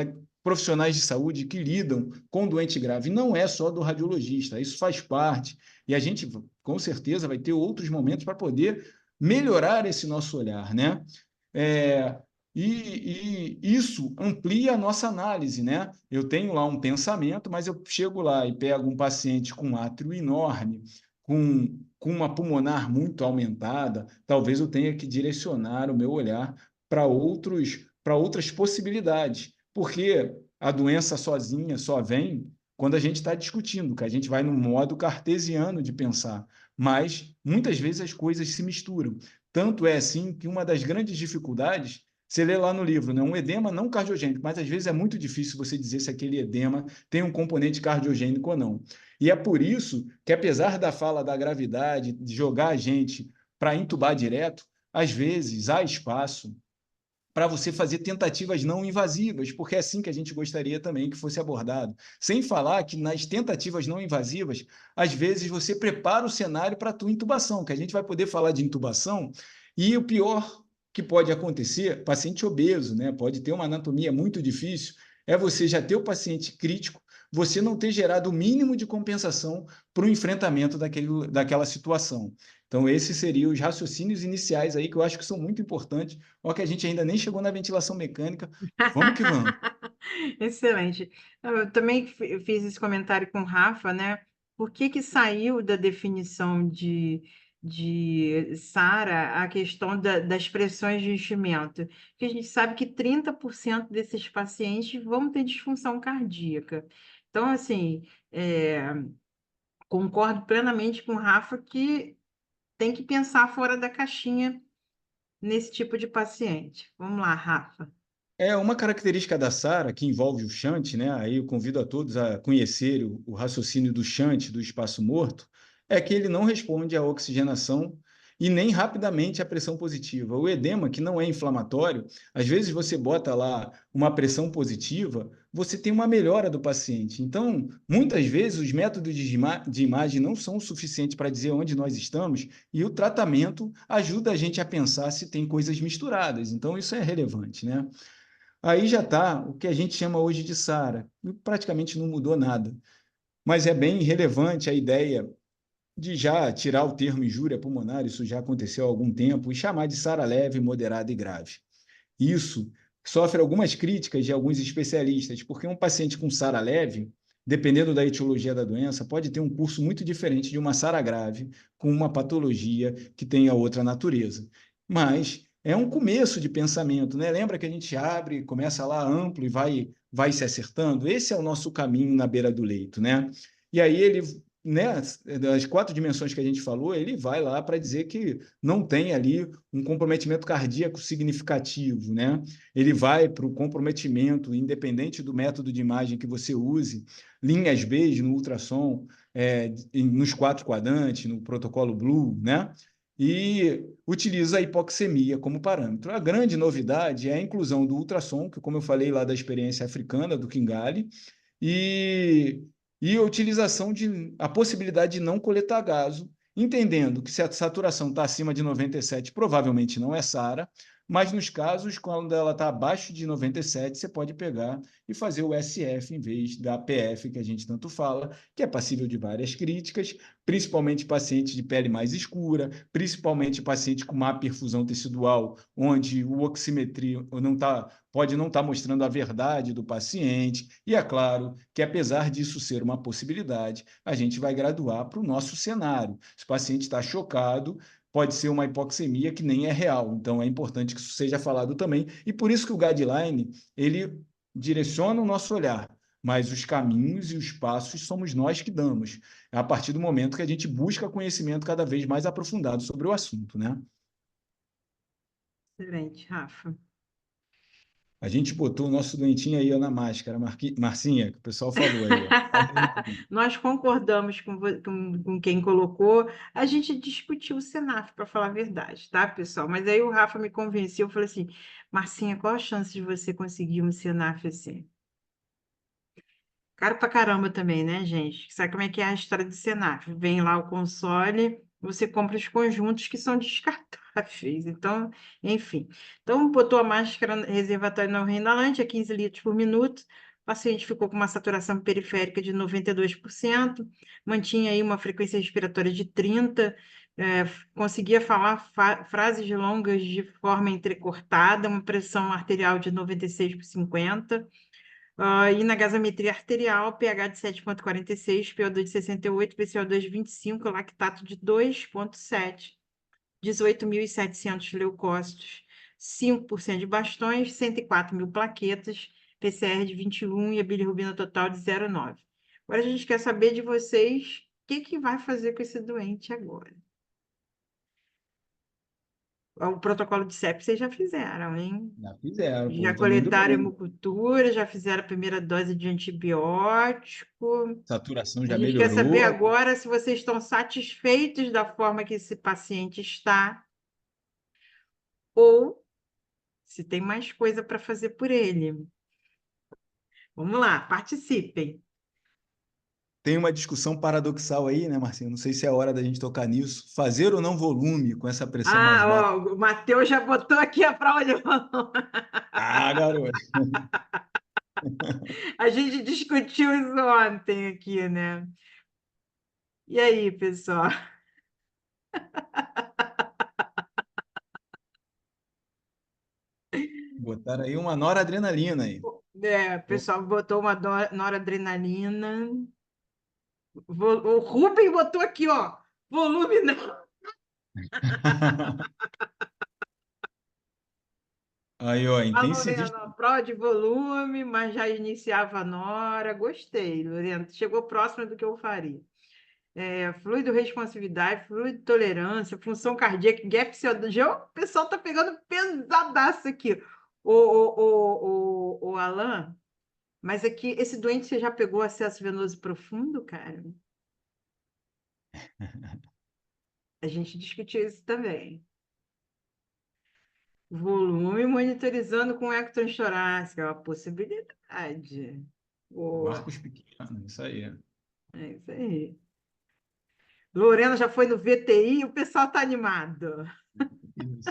profissionais de saúde que lidam com doente grave. Não é só do radiologista, isso faz parte. E a gente, com certeza, vai ter outros momentos para poder melhorar esse nosso olhar, né? É, e isso amplia a nossa análise, né? Eu tenho lá um pensamento, mas eu chego lá e pego um paciente com átrio enorme, com uma pulmonar muito aumentada, talvez eu tenha que direcionar o meu olhar para outras possibilidades, porque a doença sozinha só vem quando a gente está discutindo, que a gente vai no modo cartesiano de pensar, mas muitas vezes as coisas se misturam. Tanto é assim que uma das grandes dificuldades, você lê lá no livro, né? Um edema não cardiogênico, mas às vezes é muito difícil você dizer se aquele edema tem um componente cardiogênico ou não. E é por isso que, apesar da fala da gravidade, de jogar a gente para intubar direto, às vezes há espaço para você fazer tentativas não invasivas, porque é assim que a gente gostaria também que fosse abordado. Sem falar que nas tentativas não invasivas, às vezes você prepara o cenário para a tua intubação, que a gente vai poder falar de intubação, e o pior que pode acontecer, paciente obeso, né, pode ter uma anatomia muito difícil, é você já ter o paciente crítico, você não ter gerado o mínimo de compensação para o enfrentamento daquela situação. Então, esses seriam os raciocínios iniciais aí que eu acho que são muito importantes. Ó, que a gente ainda nem chegou na ventilação mecânica. Vamos que vamos. Excelente. Eu também fiz esse comentário com o Rafa, né? Por que que saiu da definição de SARA a questão das pressões de enchimento? Porque a gente sabe que 30% desses pacientes vão ter disfunção cardíaca. Então, assim, concordo plenamente com o Rafa que tem que pensar fora da caixinha nesse tipo de paciente. Vamos lá, Rafa. É uma característica da SARA que envolve o shunt, né? Aí eu convido a todos a conhecer o raciocínio do shunt, do espaço morto, é que ele não responde à oxigenação e nem rapidamente a pressão positiva. O edema, que não é inflamatório, às vezes você bota lá uma pressão positiva, você tem uma melhora do paciente. Então, muitas vezes, os métodos de imagem não são suficientes para dizer onde nós estamos, e o tratamento ajuda a gente a pensar se tem coisas misturadas. Então, isso é relevante, né? Aí já está o que a gente chama hoje de SARA. Praticamente não mudou nada, mas é bem relevante a ideia de já tirar o termo injúria pulmonar, isso já aconteceu há algum tempo, e chamar de SARA leve, moderada e grave. Isso sofre algumas críticas de alguns especialistas, porque um paciente com SARA leve, dependendo da etiologia da doença, pode ter um curso muito diferente de uma SARA grave, com uma patologia que tenha outra natureza. Mas é um começo de pensamento, né? Lembra que a gente abre, começa lá amplo e vai se acertando? Esse é o nosso caminho na beira do leito, né? E aí ele, né, das 4 dimensões que a gente falou, ele vai lá para dizer que não tem ali um comprometimento cardíaco significativo, né? Ele vai para o comprometimento, independente do método de imagem que você use, linhas B no ultrassom, nos 4 quadrantes, no protocolo Blue, né? E utiliza a hipoxemia como parâmetro. A grande novidade é a inclusão do ultrassom, que, como eu falei lá da experiência africana, do Kingali, e, e a utilização a possibilidade de não coletar gaso, entendendo que se a saturação está acima de 97, provavelmente não é SARA, mas nos casos, quando ela está abaixo de 97, você pode pegar e fazer o SF em vez da PF, que a gente tanto fala, que é passível de várias críticas, principalmente pacientes de pele mais escura, principalmente paciente com má perfusão tecidual, onde o oximetria pode não estar mostrando a verdade do paciente. E é claro que, apesar disso ser uma possibilidade, a gente vai graduar para o nosso cenário. Se o paciente está chocado, pode ser uma hipoxemia que nem é real. Então, é importante que isso seja falado também. E por isso que o guideline, ele direciona o nosso olhar, mas os caminhos e os passos somos nós que damos, a partir do momento que a gente busca conhecimento cada vez mais aprofundado sobre o assunto, né? Excelente, Rafa. A gente botou o nosso doentinho aí ó, na máscara, Marcinha, que o pessoal falou aí, ó. Nós concordamos com quem colocou. A gente discutiu o Senaf, para falar a verdade, tá, pessoal? Mas aí o Rafa me convenceu. Eu falei assim: Marcinha, qual a chance de você conseguir um Senaf assim? Caro pra caramba também, né, gente? Sabe como é que é a história do Senaf? Vem lá o console, você compra os conjuntos que são descartáveis. Então, enfim. Então, botou a máscara reservatória não reinalante a 15 litros por minuto. O paciente ficou com uma saturação periférica de 92%, mantinha aí uma frequência respiratória de 30, conseguia falar frases longas de forma entrecortada, uma pressão arterial de 96 por 50. E na gasometria arterial, pH de 7,46, PO2 de 68, PCO2 de 25, lactato de 2,7, 18.700 leucócitos, 5% de bastões, 104 mil plaquetas, PCR de 21 e a bilirrubina total de 0,9. Agora a gente quer saber de vocês o que vai fazer com esse doente agora. O protocolo de CEP vocês já fizeram, hein? Já fizeram, pô, Já eu também indo coletaram bem. hemocultura, já fizeram a primeira dose de antibiótico. Saturação A já gente quer saber melhorou. agora se vocês estão satisfeitos da forma que esse paciente está ou se tem mais coisa para fazer por ele. Vamos lá, participem. Tem uma discussão paradoxal aí, né, Marcinho? Não sei se é a hora da gente tocar nisso. Fazer ou não volume com essa pressão mais baixa? Ó, o Matheus já botou aqui a prova de mão. Ah, garoto. A gente discutiu isso ontem aqui, né? E aí, pessoal? Botaram aí uma noradrenalina aí. O pessoal botou uma noradrenalina. O Rubem botou aqui, ó. Volume não. Aí, ó, A Lorena, intensivista. prova de volume, mas já iniciava a Nora. Gostei, Lorena. Chegou próximo do que eu faria. Fluido responsividade, fluido tolerância, função cardíaca, gap CO2. O pessoal tá pegando pesadaço aqui. O Alan, mas aqui, esse doente você já pegou acesso venoso profundo, cara? A gente discutiu isso também. Volume monitorizando com ectotorácica, é uma possibilidade. Boa, Marcos pequenos, isso aí. é isso aí. Lorena já foi no VTI, o pessoal está animado. Isso.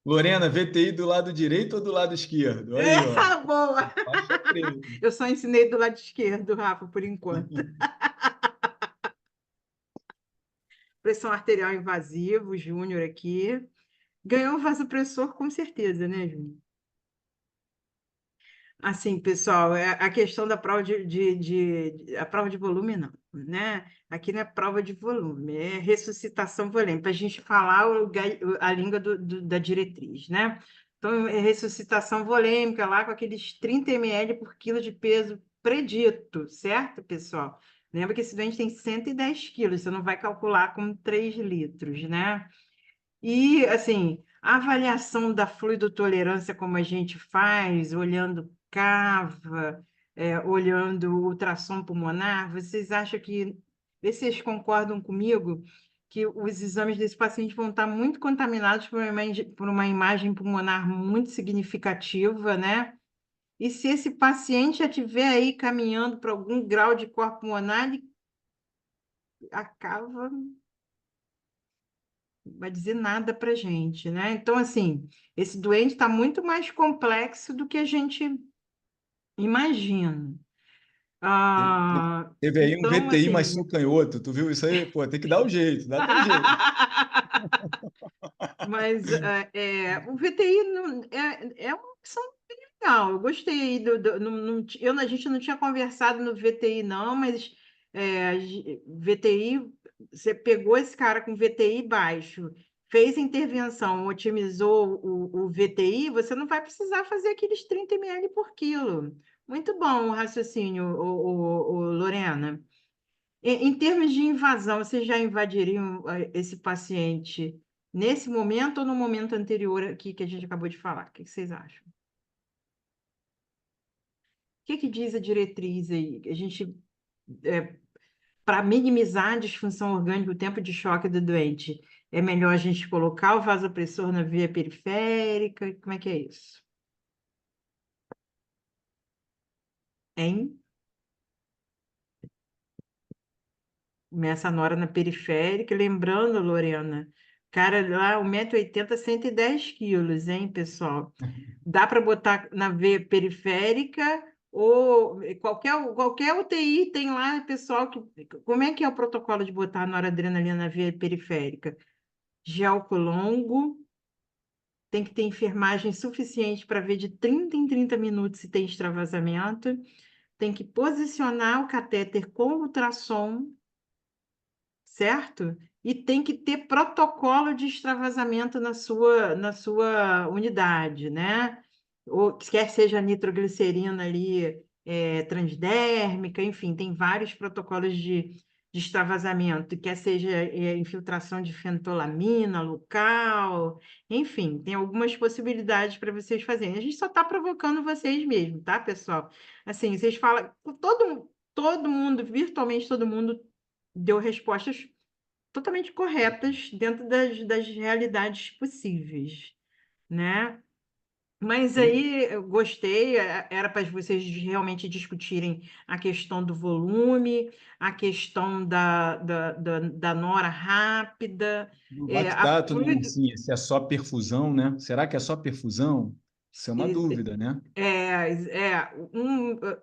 Lorena, VTI do lado direito ou do lado esquerdo? Aí, ó. Boa! Faixa preta. Eu só ensinei do lado esquerdo, Rafa, por enquanto. Pressão arterial invasiva, o Júnior aqui. Ganhou o vasopressor com certeza, né, Júnior? Assim, pessoal, a questão da prova a prova de volume, não, né? Aqui não é prova de volume, é ressuscitação volêmica, para a gente falar a língua da diretriz, né? Então, é ressuscitação volêmica lá com aqueles 30 ml por quilo de peso predito, certo, pessoal? Lembra que esse doente tem 110 quilos, você não vai calcular com 3 litros, né? E, assim, a avaliação da fluidotolerância, como a gente faz, olhando cava, olhando o ultrassom pulmonar, vocês acham que, vê se vocês concordam comigo, que os exames desse paciente vão estar muito contaminados por uma imagem pulmonar muito significativa, né? E se esse paciente já estiver aí caminhando para algum grau de corpo pulmonar, ele acaba vai dizer nada para gente, né? Então, assim, esse doente está muito mais complexo do que a gente imagina. Teve aí um Então, VTI mais assim. seu canhoto, tu viu isso aí? Pô, tem que dar o jeito, dá teu jeito. Mas o VTI é uma opção bem legal. Eu gostei a gente não tinha conversado no VTI, não, mas VTI, você pegou esse cara com VTI baixo, fez a intervenção, otimizou o VTI, você não vai precisar fazer aqueles 30 ml por quilo. Muito bom o raciocínio, Lorena. Em termos de invasão, vocês já invadiriam esse paciente nesse momento ou no momento anterior aqui que a gente acabou de falar? O que vocês acham? O que diz a diretriz aí? A gente, para minimizar a disfunção orgânica, o tempo de choque do doente, é melhor a gente colocar o vasopressor na via periférica? Como é que é isso? Hein? Começa na hora na periférica, lembrando, Lorena, cara lá, 1,80 m, 110 quilos, hein, pessoal? Dá para botar na veia periférica ou qualquer UTI tem lá, pessoal, como é que é o protocolo de botar noradrenalina na veia periférica? Gel longo, tem que ter enfermagem suficiente para ver de 30 em 30 minutos se tem extravasamento, tem que posicionar o catéter com ultrassom, certo? E tem que ter protocolo de extravasamento na sua unidade, né? Ou quer seja nitroglicerina ali transdérmica, enfim, tem vários protocolos de extravasamento, quer seja infiltração de fentolamina local, enfim, tem algumas possibilidades para vocês fazerem. A gente só está provocando vocês mesmo, tá, pessoal? Assim, vocês falam, todo mundo, virtualmente todo mundo deu respostas totalmente corretas dentro das realidades possíveis, né? Mas E, aí eu gostei, era para vocês realmente discutirem a questão do volume, a questão da nora rápida, Lá que a tá, tu não, fluido. assim, se é só perfusão, né? Será que é só perfusão? Isso é uma dúvida, né?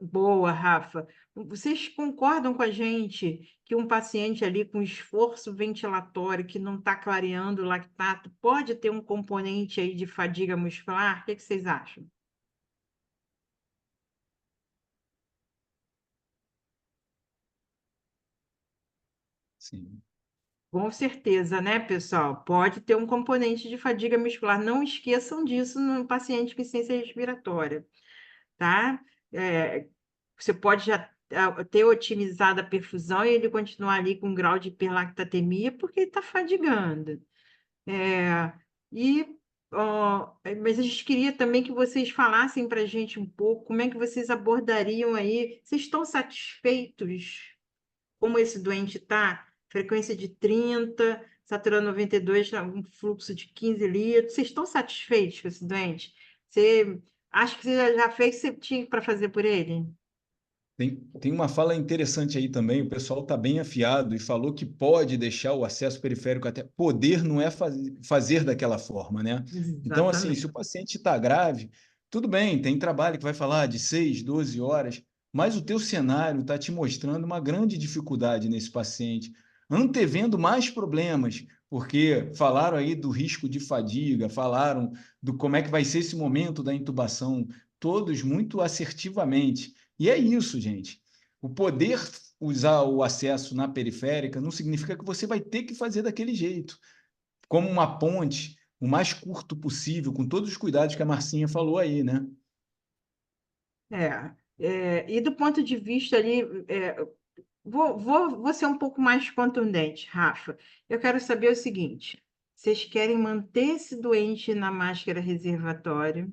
Boa, Rafa. Vocês concordam com a gente que um paciente ali com esforço ventilatório que não está clareando o lactato pode ter um componente aí de fadiga muscular? O que vocês acham? Sim. Com certeza, né, pessoal? Pode ter um componente de fadiga muscular. Não esqueçam disso no paciente com insuficiência respiratória, tá? É, Você pode já ter otimizado a perfusão e ele continuar ali com um grau de hiperlactatemia porque ele está fadigando. É, e, mas a gente queria também que vocês falassem para a gente um pouco como é que vocês abordariam aí. Vocês estão satisfeitos como esse doente está, frequência de 30, saturando 92, um fluxo de 15 litros. Vocês estão satisfeitos com esse doente? Você acha que você já fez o que você tinha para fazer por ele? Tem uma fala interessante aí também, o pessoal está bem afiado e falou que pode deixar o acesso periférico até. Poder não é fazer daquela forma, né? Então, assim, se o Exatamente. paciente está grave, tudo bem, tem trabalho que vai falar de 6, 12 horas, mas o teu cenário está te mostrando uma grande dificuldade nesse paciente, antevendo mais problemas, porque falaram aí do risco de fadiga, falaram do como é que vai ser esse momento da intubação, todos muito assertivamente. E é isso, gente. O poder usar o acesso na periférica não significa que você vai ter que fazer daquele jeito, como uma ponte, o mais curto possível, com todos os cuidados que a Marcinha falou aí, né? E do ponto de vista ali, vou ser um pouco mais contundente, Rafa. Eu quero saber o seguinte: vocês querem manter esse doente na máscara reservatória?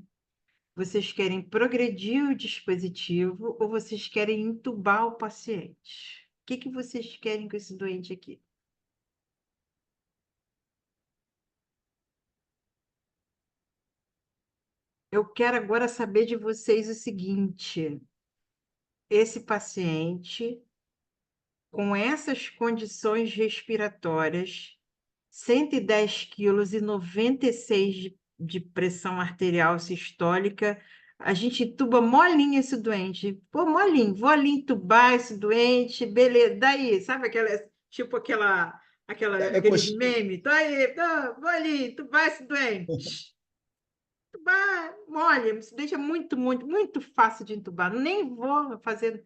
Vocês querem progredir o dispositivo ou vocês querem entubar o paciente? O que que vocês querem com esse doente aqui? Eu quero agora saber de vocês o seguinte: esse paciente, com essas condições respiratórias, 110 quilos e 96 de pressão arterial sistólica, a gente entuba molinho esse doente. Pô, molinho, vou ali entubar esse doente, beleza. Daí, sabe tipo É, é aqueles coxinha. memes? Tô aí, vou ali entubar esse doente. Entubar, mole, isso deixa muito, muito, muito fácil de entubar. Nem vou fazer.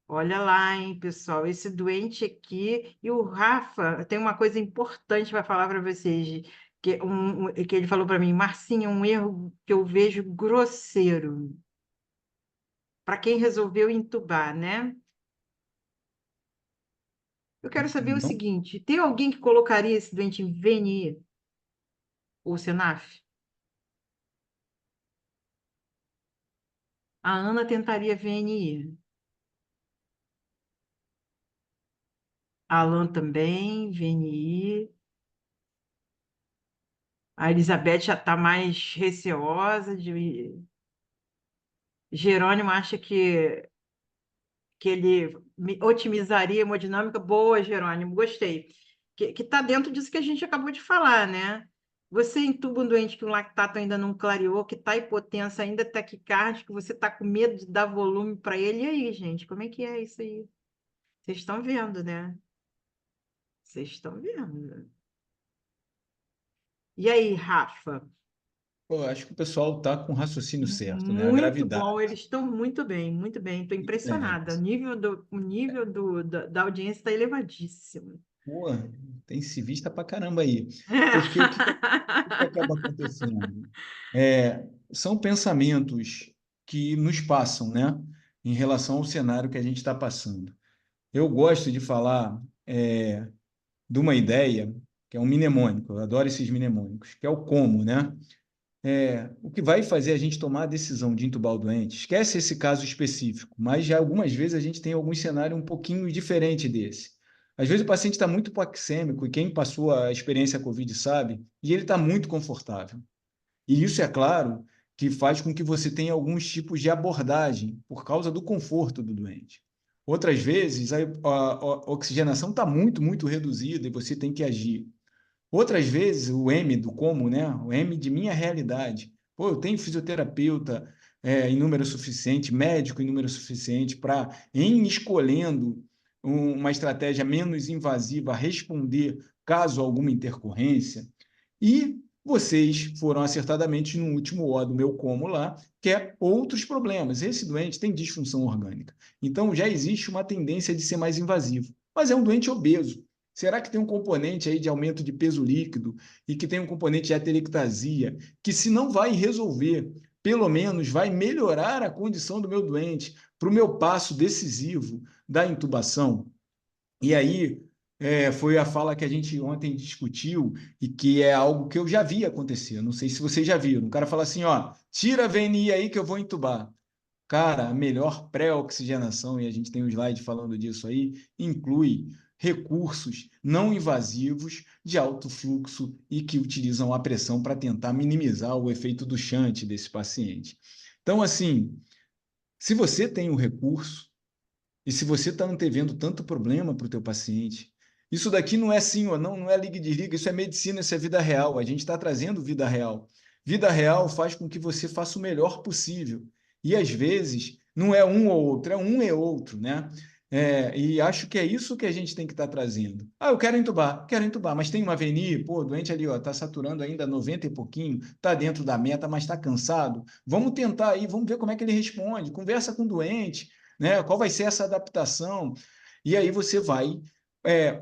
Olha lá, hein, pessoal, esse doente aqui. E o Rafa tem uma coisa importante para falar para vocês, que ele falou para mim, Marcinha, um erro que eu vejo grosseiro para quem resolveu entubar, né? Eu quero saber o Não, seguinte: tem alguém que colocaria esse doente em VNI ou SENAF? A Ana tentaria VNI. A Alan também, VNI. A Elizabeth já está mais receosa de. Jerônimo acha que ele otimizaria a hemodinâmica. Boa, Jerônimo, gostei. Que está dentro disso que a gente acabou de falar, né? Você entuba um doente que o lactato ainda não clareou, que está hipotenso, ainda taquicárdico, você está com medo de dar volume para ele. E aí, gente, como é que é isso aí? Vocês estão vendo, né? Vocês estão vendo. E aí, Rafa? pô, acho que o pessoal está com o raciocínio certo, né? A Muito gravidade. bom, eles estão muito bem, muito bem. Estou É, impressionada. O nível da audiência está elevadíssimo. pô, tem civista pra caramba aí. Porque o que acaba acontecendo? São pensamentos que nos passam, né? Em relação ao cenário que a gente está passando. Eu gosto de falar de uma ideia que é um mnemônico, eu adoro esses mnemônicos, que é o como, né? O que vai fazer a gente tomar a decisão de entubar o doente, esquece esse caso específico, mas já algumas vezes a gente tem algum cenário um pouquinho diferente desse. Às vezes o paciente está muito hipoxêmico, e quem passou a experiência COVID sabe, e ele está muito confortável. E isso, é claro, que faz com que você tenha alguns tipos de abordagem por causa do conforto do doente. Outras vezes, a oxigenação está muito, muito reduzida e você tem que agir. Outras vezes, o M do como, né? O M de minha realidade. Pô, eu tenho fisioterapeuta em número suficiente, médico em número suficiente para, em escolhendo uma estratégia menos invasiva, responder caso alguma intercorrência. E vocês foram acertadamente no último O do meu como lá, que é outros problemas. Esse doente tem disfunção orgânica. Então, já existe uma tendência de ser mais invasivo. Mas é um doente obeso. Será que tem um componente aí de aumento de peso líquido e que tem um componente de atelectasia, que se não vai resolver, pelo menos vai melhorar a condição do meu doente para o meu passo decisivo da intubação? E aí foi a fala que a gente ontem discutiu e que é algo que eu já vi acontecer. Não sei se vocês já viram. O cara fala assim, ó, tira a VNI aí que eu vou entubar. Cara, a melhor pré-oxigenação, e a gente tem um slide falando disso aí, inclui recursos não invasivos de alto fluxo e que utilizam a pressão para tentar minimizar o efeito do shunt desse paciente. Então, assim, se você tem um recurso e se você está antevendo tanto problema para o teu paciente, isso daqui não é sim ou não, não é liga e desliga, isso é medicina, isso é vida real. A gente está trazendo vida real. Vida real faz com que você faça o melhor possível. E às vezes não é um ou outro, é um e outro, né? E acho que é isso que a gente tem que estar trazendo. Ah, eu quero entubar, mas tem uma VNI, pô, o doente ali, ó, tá saturando ainda 90 e pouquinho, tá dentro da meta, mas está cansado. Vamos tentar aí, vamos ver como é que ele responde. Conversa com o doente, né? Qual vai ser essa adaptação? E aí você vai é,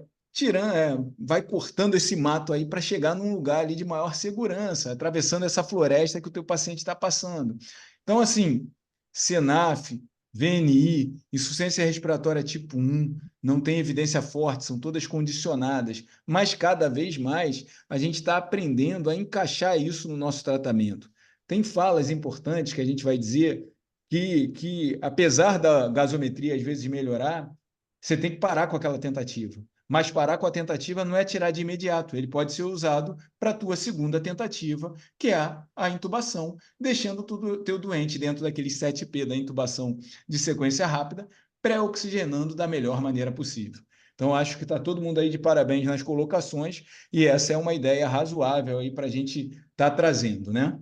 vai cortando esse mato aí para chegar num lugar ali de maior segurança, atravessando essa floresta que o teu paciente está passando. Então, assim, SENAF, VNI, insuficiência respiratória tipo 1, não tem evidência forte, são todas condicionadas, mas cada vez mais a gente está aprendendo a encaixar isso no nosso tratamento. Tem falas importantes que a gente vai dizer que apesar da gasometria às vezes melhorar, você tem que parar com aquela tentativa. Mas parar com a tentativa não é tirar de imediato, ele pode ser usado para a tua segunda tentativa, que é a intubação, deixando o teu doente dentro daqueles 7P da intubação de sequência rápida, pré-oxigenando da melhor maneira possível. Então, acho que está todo mundo aí de parabéns nas colocações, e essa é uma ideia razoável aí para a gente estar trazendo, né?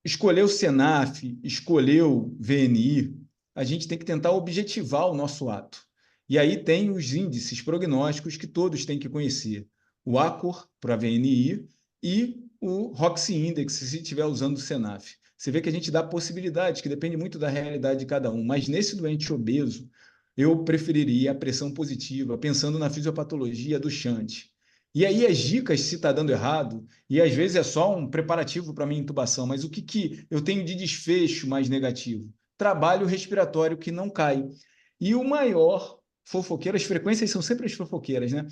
Escolheu o SENAF, escolheu VNI, a gente tem que tentar objetivar o nosso ato. E aí tem os índices prognósticos que todos têm que conhecer. O ACOR para a VNI e o ROXI Index, se estiver usando o SENAF. Você vê que a gente dá possibilidades, que depende muito da realidade de cada um. Mas nesse doente obeso, eu preferiria a pressão positiva, pensando na fisiopatologia do shunt. E aí as dicas, se está dando errado, e às vezes é só um preparativo para minha intubação, mas o que eu tenho de desfecho mais negativo? Trabalho respiratório que não cai. E o maior fofoqueiro, as frequências são sempre as fofoqueiras, né?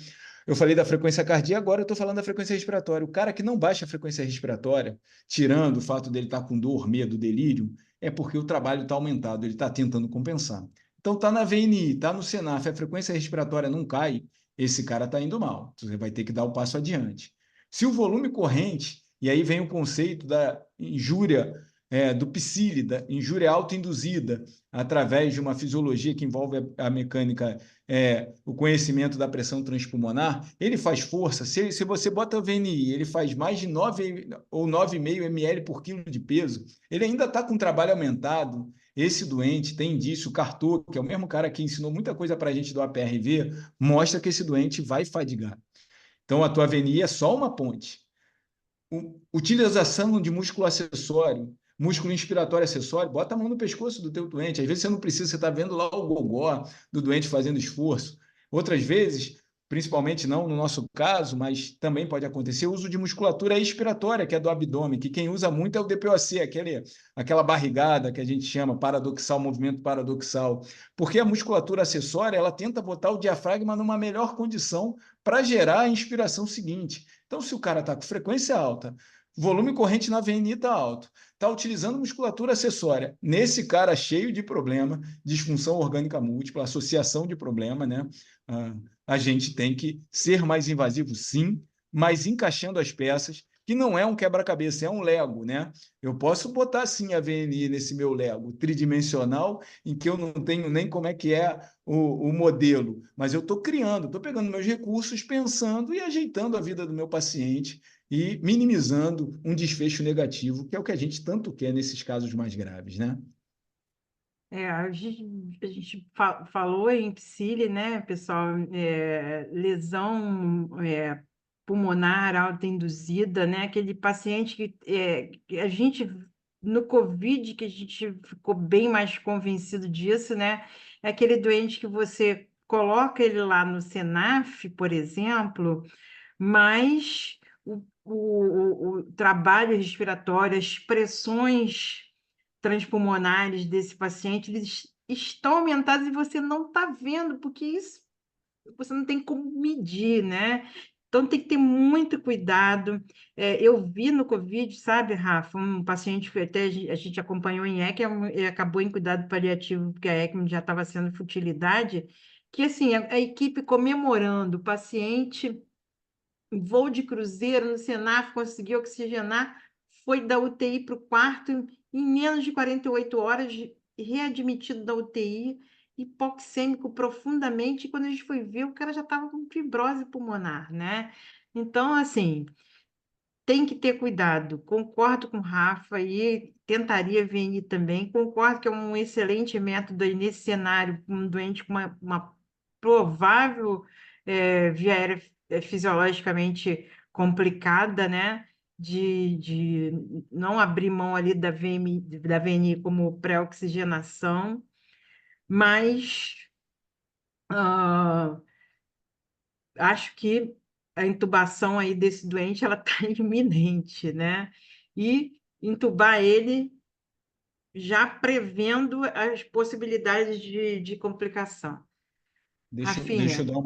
Eu falei da frequência cardíaca, agora eu estou falando da frequência respiratória. O cara que não baixa a frequência respiratória, tirando o fato dele estar com dor, medo, delírio, é porque o trabalho está aumentado, ele está tentando compensar. Então está na VNI, está no SENAF, a frequência respiratória não cai, esse cara está indo mal. Você vai ter que dar o passo adiante. Se o volume corrente, e aí vem o conceito da injúria do psílida, injúria autoinduzida, através de uma fisiologia que envolve a mecânica, o conhecimento da pressão transpulmonar, ele faz força. Se você bota o VNI, ele faz mais de 9 ou 9,5 ml por quilo de peso, ele ainda está com trabalho aumentado. Esse doente tem indício, o Cartor, que é o mesmo cara que ensinou muita coisa para a gente do APRV, mostra que esse doente vai fadigar. Então, a tua VNI é só uma ponte. Utilização de músculo acessório, músculo inspiratório acessório, bota a mão no pescoço do teu doente. Às vezes você não precisa, você está vendo lá o gogó do doente fazendo esforço. Outras vezes, principalmente não no nosso caso, mas também pode acontecer, o uso de musculatura expiratória, que é do abdômen, que quem usa muito é o DPOC, aquela barrigada que a gente chama paradoxal, movimento paradoxal. Porque a musculatura acessória, ela tenta botar o diafragma numa melhor condição para gerar a inspiração seguinte. Então, se o cara está com frequência alta, volume corrente na VNI está alto, está utilizando musculatura acessória, nesse cara cheio de problema, disfunção orgânica múltipla, associação de problema, né? A gente tem que ser mais invasivo, sim, mas encaixando as peças, que não é um quebra-cabeça, é um Lego, né? Eu posso botar, sim, a VNI nesse meu Lego tridimensional, em que eu não tenho nem como é que é o modelo, mas eu estou criando, estou pegando meus recursos, pensando e ajeitando a vida do meu paciente e minimizando um desfecho negativo, que é o que a gente tanto quer nesses casos mais graves, né? A gente falou em psili, né, pessoal, lesão pulmonar autoinduzida, né, aquele paciente que a gente, no COVID, que a gente ficou bem mais convencido disso, né, é aquele doente que você coloca ele lá no SENAF, por exemplo, mas o trabalho respiratório, as pressões transpulmonares desse paciente, eles estão aumentados e você não está vendo, porque isso você não tem como medir, né? Então, tem que ter muito cuidado. Eu vi no Covid, sabe, Rafa, um paciente que até a gente acompanhou em ECMO e acabou em cuidado paliativo, porque a ECMO já estava sendo futilidade, que, assim, a equipe comemorando, o paciente, em voo de cruzeiro no Senaf, conseguiu oxigenar, foi da UTI para o quarto, em menos de 48 horas, readmitido da UTI, hipoxêmico profundamente, e quando a gente foi ver, o cara já estava com fibrose pulmonar, né? Então, assim, tem que ter cuidado. Concordo com o Rafa e tentaria VNI também. Concordo que é um excelente método aí nesse cenário, um doente com uma provável via aérea fisiologicamente complicada, né? De não abrir mão ali da VNI como pré-oxigenação, mas ah, acho que a intubação aí desse doente ela está iminente, né? E intubar ele já prevendo as possibilidades de complicação. Deixa eu Rafinha, dar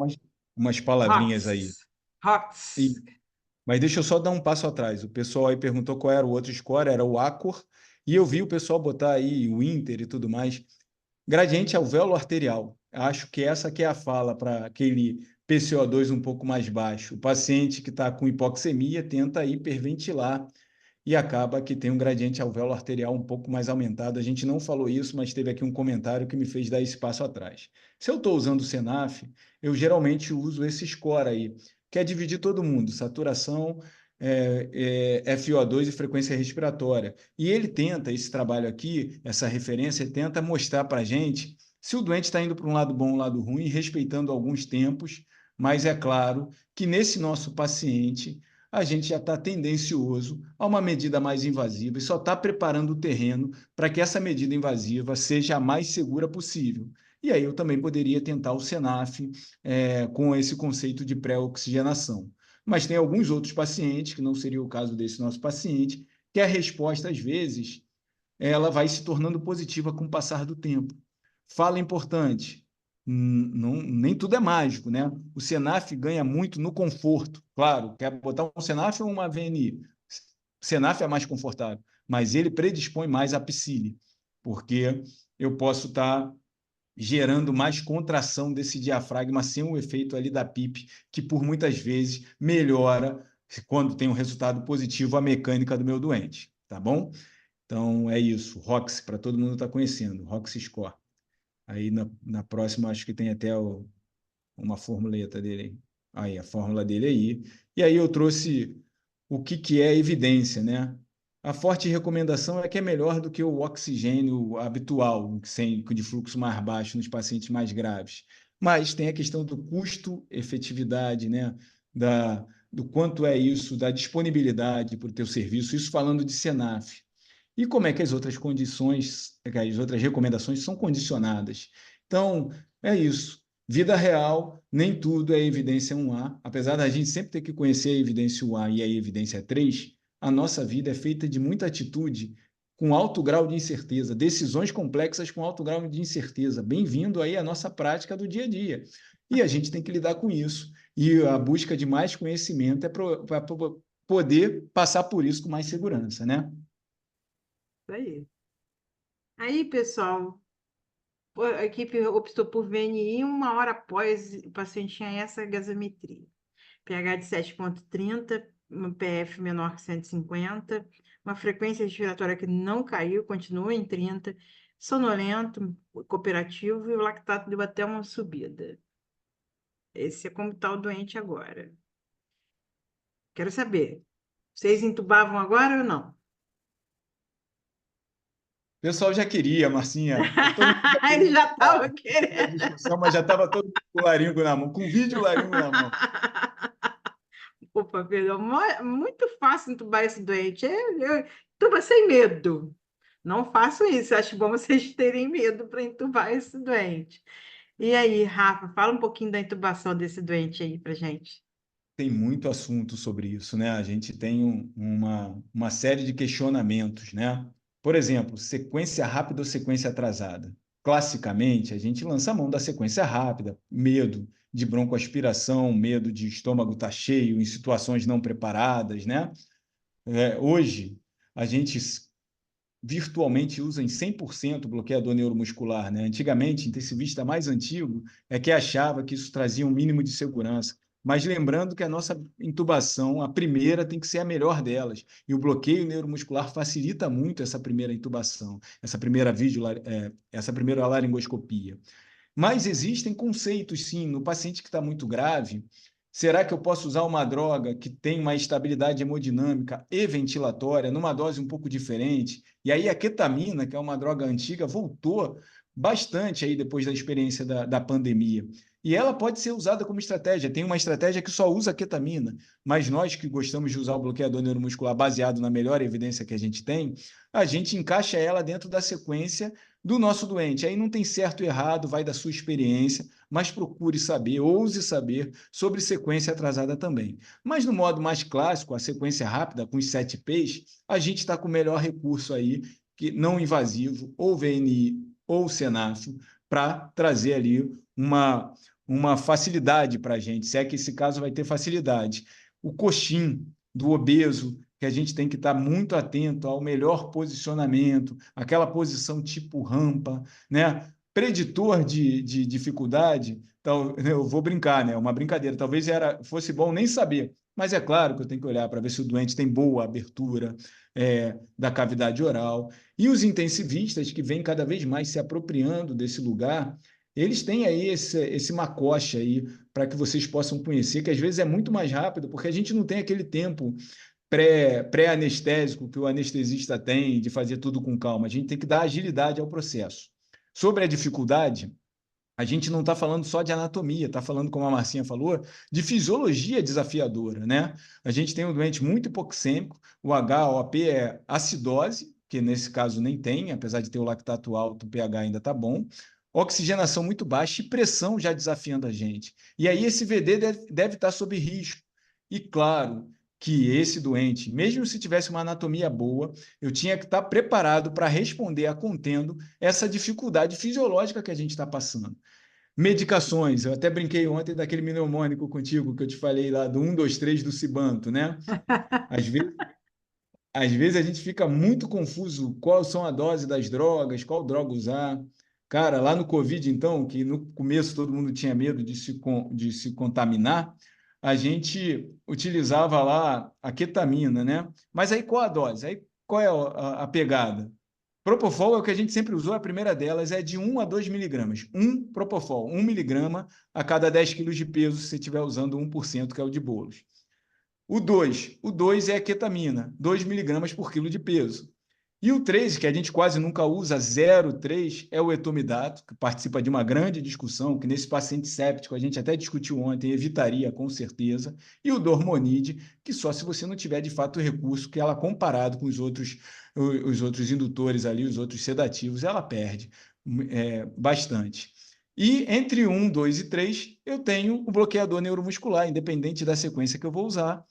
umas palavrinhas aí. Rox, Rox. Mas deixa eu só dar um passo atrás. O pessoal aí perguntou qual era o outro score, era o Acor, e eu vi o pessoal botar aí o Inter e tudo mais. Gradiente alvéolo arterial. Acho que essa que é a fala para aquele PCO2 um pouco mais baixo. O paciente que está com hipoxemia tenta hiperventilar e acaba que tem um gradiente alvéolo arterial um pouco mais aumentado. A gente não falou isso, mas teve aqui um comentário que me fez dar esse passo atrás. Se eu estou usando o Senaf, eu geralmente uso esse score aí, que é dividir todo mundo, saturação, FiO2 e frequência respiratória. E ele tenta, esse trabalho aqui, essa referência, tenta mostrar para a gente se o doente está indo para um lado bom ou um lado ruim, respeitando alguns tempos, mas é claro que nesse nosso paciente a gente já está tendencioso a uma medida mais invasiva e só está preparando o terreno para que essa medida invasiva seja a mais segura possível. E aí eu também poderia tentar o Senaf com esse conceito de pré-oxigenação. Mas tem alguns outros pacientes, que não seria o caso desse nosso paciente, que a resposta, às vezes, ela vai se tornando positiva com o passar do tempo. Fala importante, nem tudo é mágico, né? O Senaf ganha muito no conforto. Claro, quer botar um Senaf ou uma VNI? Senaf é mais confortável, mas ele predispõe mais a psile, porque eu posso estar gerando mais contração desse diafragma sem o efeito ali da PIP, que por muitas vezes melhora, quando tem um resultado positivo, a mecânica do meu doente, tá bom? Então é isso, Roxy, para todo mundo estar conhecendo, Roxy Score. Aí na próxima acho que tem até uma formuleta dele aí, a fórmula dele aí. E aí eu trouxe o que é evidência, né? A forte recomendação é que é melhor do que o oxigênio habitual, sem de fluxo mais baixo nos pacientes mais graves. Mas tem a questão do custo-efetividade, né? Do quanto é isso, da disponibilidade para o teu serviço, isso falando de Senaf. E como é que as outras condições, as outras recomendações são condicionadas. Então, é isso. Vida real, nem tudo é evidência 1A. Apesar da gente sempre ter que conhecer a evidência 1A e a evidência 3, a nossa vida é feita de muita atitude com alto grau de incerteza, decisões complexas com alto grau de incerteza. Bem-vindo aí à nossa prática do dia a dia. E a gente tem que lidar com isso. E a busca de mais conhecimento é para poder passar por isso com mais segurança, né? Isso aí. Aí, pessoal, a equipe optou por VNI 1 hora após o paciente tinha essa gasometria. pH de 7,30, um PF menor que 150, uma frequência respiratória que não caiu, continua em 30, sonolento, cooperativo e o lactato deu até uma subida. Esse é como está o doente agora. Quero saber, vocês entubavam agora ou não? O pessoal já queria, Marcinha. Todo mundo já Ele queria já estava a querendo. discussão, mas já estava todo mundo com o laringo na mão, com vídeo laringo na mão. Opa, perdão. Muito fácil entubar esse doente. Entuba sem medo. Não façam isso. Acho bom vocês terem medo para entubar esse doente. E aí, Rafa, fala um pouquinho da intubação desse doente aí para gente. Tem muito assunto sobre isso, né? A gente tem uma série de questionamentos, né? Por exemplo, sequência rápida ou sequência atrasada? Classicamente, a gente lança a mão da sequência rápida, medo de broncoaspiração, medo de estômago estar cheio em situações não preparadas, né? Hoje, a gente virtualmente usa em 100% bloqueador neuromuscular, né? Antigamente, intensivista mais antigo é que achava que isso trazia um mínimo de segurança. Mas lembrando que a nossa intubação, a primeira, tem que ser a melhor delas. E o bloqueio neuromuscular facilita muito essa primeira intubação, essa primeira laringoscopia. Mas existem conceitos, sim, no paciente que está muito grave. Será que eu posso usar uma droga que tem uma estabilidade hemodinâmica e ventilatória numa dose um pouco diferente? E aí a ketamina, que é uma droga antiga, voltou bastante aí depois da experiência da pandemia. E ela pode ser usada como estratégia. Tem uma estratégia que só usa ketamina, mas nós que gostamos de usar o bloqueador neuromuscular baseado na melhor evidência que a gente tem, a gente encaixa ela dentro da sequência do nosso doente. Aí não tem certo e errado, vai da sua experiência, mas procure saber, ouse saber sobre sequência atrasada também. Mas no modo mais clássico, a sequência rápida, com os 7 Ps, a gente está com o melhor recurso aí, que não invasivo, ou VNI ou Senafo, para trazer ali uma facilidade para a gente, se é que esse caso vai ter facilidade. O coxim do obeso, que a gente tem que estar muito atento ao melhor posicionamento, aquela posição tipo rampa, né? Preditor de dificuldade, então, eu vou brincar, né? Uma brincadeira, talvez fosse bom nem saber, mas é claro que eu tenho que olhar para ver se o doente tem boa abertura da cavidade oral. E os intensivistas, que vêm cada vez mais se apropriando desse lugar, eles têm aí esse macoche aí para que vocês possam conhecer, que às vezes é muito mais rápido, porque a gente não tem aquele tempo pré-anestésico que o anestesista tem de fazer tudo com calma. A gente tem que dar agilidade ao processo. Sobre a dificuldade, a gente não está falando só de anatomia, está falando, como a Marcinha falou, de fisiologia desafiadora, né? A gente tem um doente muito hipoxêmico, o HOP é acidose, que nesse caso nem tem, apesar de ter o lactato alto, o pH ainda está bom, oxigenação muito baixa e pressão já desafiando a gente. E aí esse VD deve estar sob risco. E claro que esse doente, mesmo se tivesse uma anatomia boa, eu tinha que estar preparado para responder a contendo essa dificuldade fisiológica que a gente está passando. Medicações, eu até brinquei ontem daquele mnemônico contigo que eu te falei lá do 1, 2, 3 do Cibanto, né? Às vezes, às vezes a gente fica muito confuso qual são a dose das drogas, qual droga usar. Cara, lá no Covid, então, que no começo todo mundo tinha medo de se contaminar, a gente utilizava lá a ketamina, né? Mas aí qual a dose? Aí qual é a pegada? Propofol é o que a gente sempre usou, a primeira delas é de 1 a 2 miligramas. Propofol, 1 miligrama a cada 10 quilos de peso, se você estiver usando 1%, que é o de bolos. O dois é a ketamina, 2 miligramas por quilo de peso. E o 3, que a gente quase nunca usa, 0,3, é o etomidato, que participa de uma grande discussão, que nesse paciente séptico a gente até discutiu ontem, evitaria com certeza. E o dormonide, que só se você não tiver de fato o recurso, que ela comparado com os outros indutores ali, os outros sedativos, ela perde bastante. E entre 1, 2 e 3, eu tenho o bloqueador neuromuscular, independente da sequência que eu vou usar.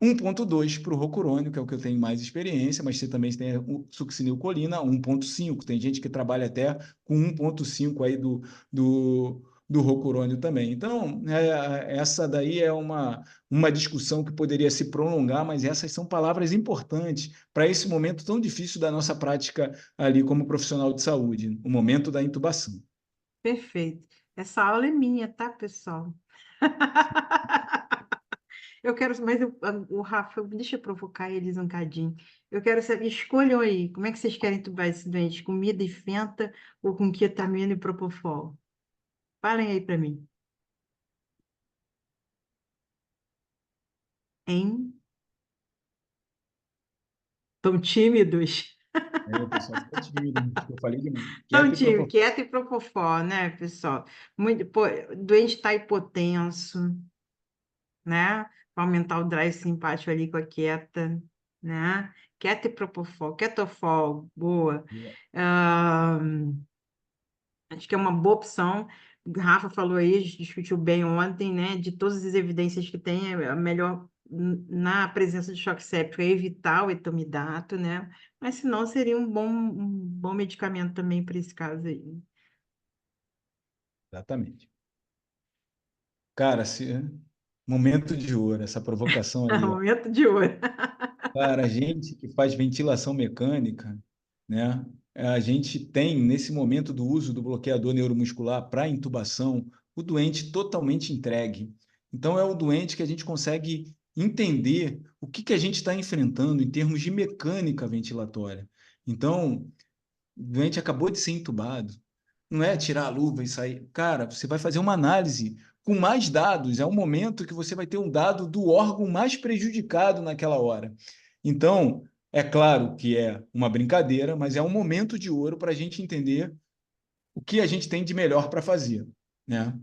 1,2 para o rocurônio, que é o que eu tenho mais experiência, mas você também tem o succinilcolina, 1,5. Tem gente que trabalha até com 1,5 aí do rocurônio também. Então, essa daí é uma discussão que poderia se prolongar, mas essas são palavras importantes para esse momento tão difícil da nossa prática ali como profissional de saúde, o momento da intubação. Perfeito. Essa aula é minha, tá, pessoal? Eu quero, mas o Rafa, deixa eu provocar eles um cadinho. Eu quero saber, escolham aí, como é que vocês querem entubar esse doente? Comida e fenta ou com ketamina e propofol? Falem aí para mim. Hein? Tão tímidos? O pessoal fica tímido, né? Eu falei demais. Tão Quieto e tímidos, propósito. quieto e propofol, né, pessoal? Muito, pô, o doente está hipotenso, né? Para aumentar o drive simpático ali com a quieta, né? Quieta e propofol, ketofol, boa. Ah, acho que é uma boa opção. O Rafa falou aí, a gente discutiu bem ontem, né? De todas as evidências que tem, é a melhor na presença de choque séptico é evitar o etomidato, né? Mas se não, seria um bom medicamento também para esse caso aí. Exatamente. Cara, momento de ouro, essa provocação aí, ó. Momento de ouro. Para a gente que faz ventilação mecânica, né? A gente tem, nesse momento do uso do bloqueador neuromuscular para intubação, o doente totalmente entregue. Então, é o doente que a gente consegue entender o que a gente está enfrentando em termos de mecânica ventilatória. Então, o doente acabou de ser intubado, não é tirar a luva e sair. Cara, você vai fazer uma análise com mais dados. É um momento que você vai ter um dado do órgão mais prejudicado naquela hora. Então, é claro que é uma brincadeira, mas é um momento de ouro para a gente entender o que a gente tem de melhor para fazer, né?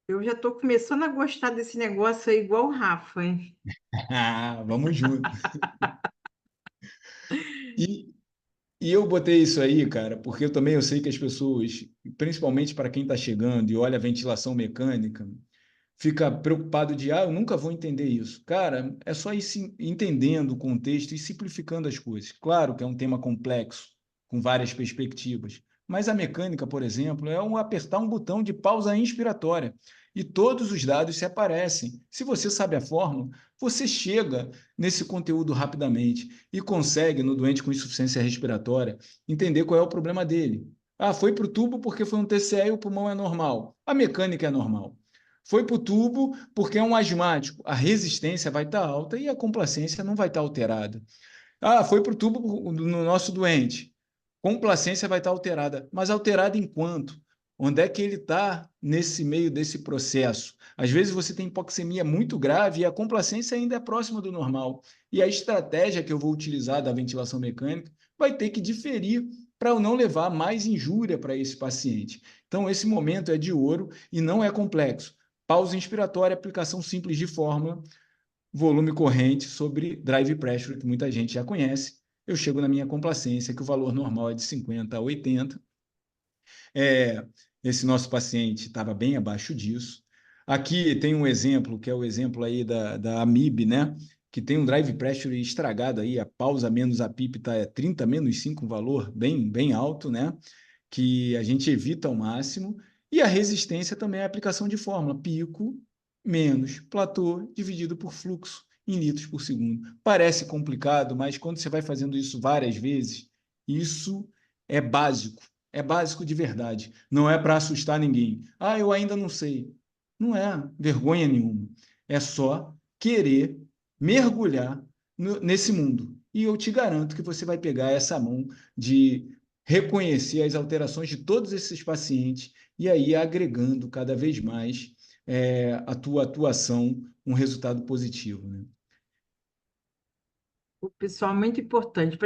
Eu já estou começando a gostar desse negócio aí, igual o Rafa, hein? Vamos junto. E, e eu botei isso aí, cara, porque eu sei que as pessoas, principalmente para quem está chegando e olha a ventilação mecânica, fica preocupado de, eu nunca vou entender isso. Cara, é só ir entendendo o contexto e simplificando as coisas. Claro que é um tema complexo, com várias perspectivas, mas a mecânica, por exemplo, é apertar um botão de pausa inspiratória e todos os dados se aparecem. Se você sabe a fórmula, você chega nesse conteúdo rapidamente e consegue, no doente com insuficiência respiratória, entender qual é o problema dele. Foi para o tubo porque foi um TCE e o pulmão é normal. A mecânica é normal. Foi para o tubo porque é um asmático. A resistência vai estar alta e a complacência não vai estar alterada. Foi para o tubo no nosso doente. Complacência vai estar alterada. Mas alterada em quanto? Onde é que ele está nesse meio desse processo? Às vezes você tem hipoxemia muito grave e a complacência ainda é próxima do normal. E a estratégia que eu vou utilizar da ventilação mecânica vai ter que diferir para eu não levar mais injúria para esse paciente. Então, esse momento é de ouro e não é complexo. Pausa inspiratória, aplicação simples de fórmula, volume corrente sobre drive pressure, que muita gente já conhece. Eu chego na minha complacência, que o valor normal é de 50 a 80. Esse nosso paciente estava bem abaixo disso. Aqui tem um exemplo, que é o exemplo aí da Amib, né? Que tem um drive pressure estragado aí, a pausa menos a PIP está 30 menos 5, um valor bem alto, né? Que a gente evita ao máximo. E a resistência também é a aplicação de fórmula, pico menos platô dividido por fluxo em litros por segundo. Parece complicado, mas quando você vai fazendo isso várias vezes, isso é básico. É básico de verdade. Não é para assustar ninguém. Eu ainda não sei. Não é vergonha nenhuma. É só querer mergulhar nesse mundo. E eu te garanto que você vai pegar essa mão de reconhecer as alterações de todos esses pacientes e aí agregando cada vez mais a tua atuação um resultado positivo, né? O pessoal, muito importante.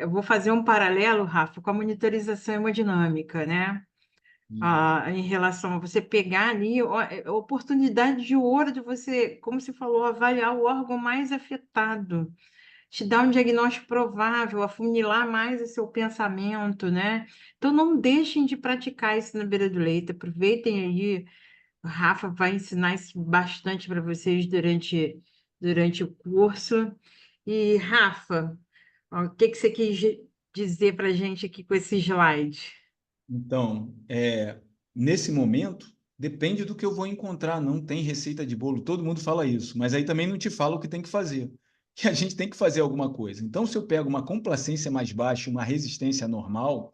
Eu vou fazer um paralelo, Rafa, com a monitorização hemodinâmica, né? Em relação a você pegar ali a oportunidade de ouro de você, como você falou, avaliar o órgão mais afetado, te dar um diagnóstico provável, afunilar mais o seu pensamento, né? Então, não deixem de praticar isso na beira do leito. Aproveitem aí, o Rafa vai ensinar isso bastante para vocês durante o curso. E, Rafa, o que você quis dizer para a gente aqui com esse slide? Então, nesse momento, depende do que eu vou encontrar. Não tem receita de bolo, todo mundo fala isso, mas aí também não te fala o que tem que fazer. Que a gente tem que fazer alguma coisa. Então, se eu pego uma complacência mais baixa, uma resistência normal,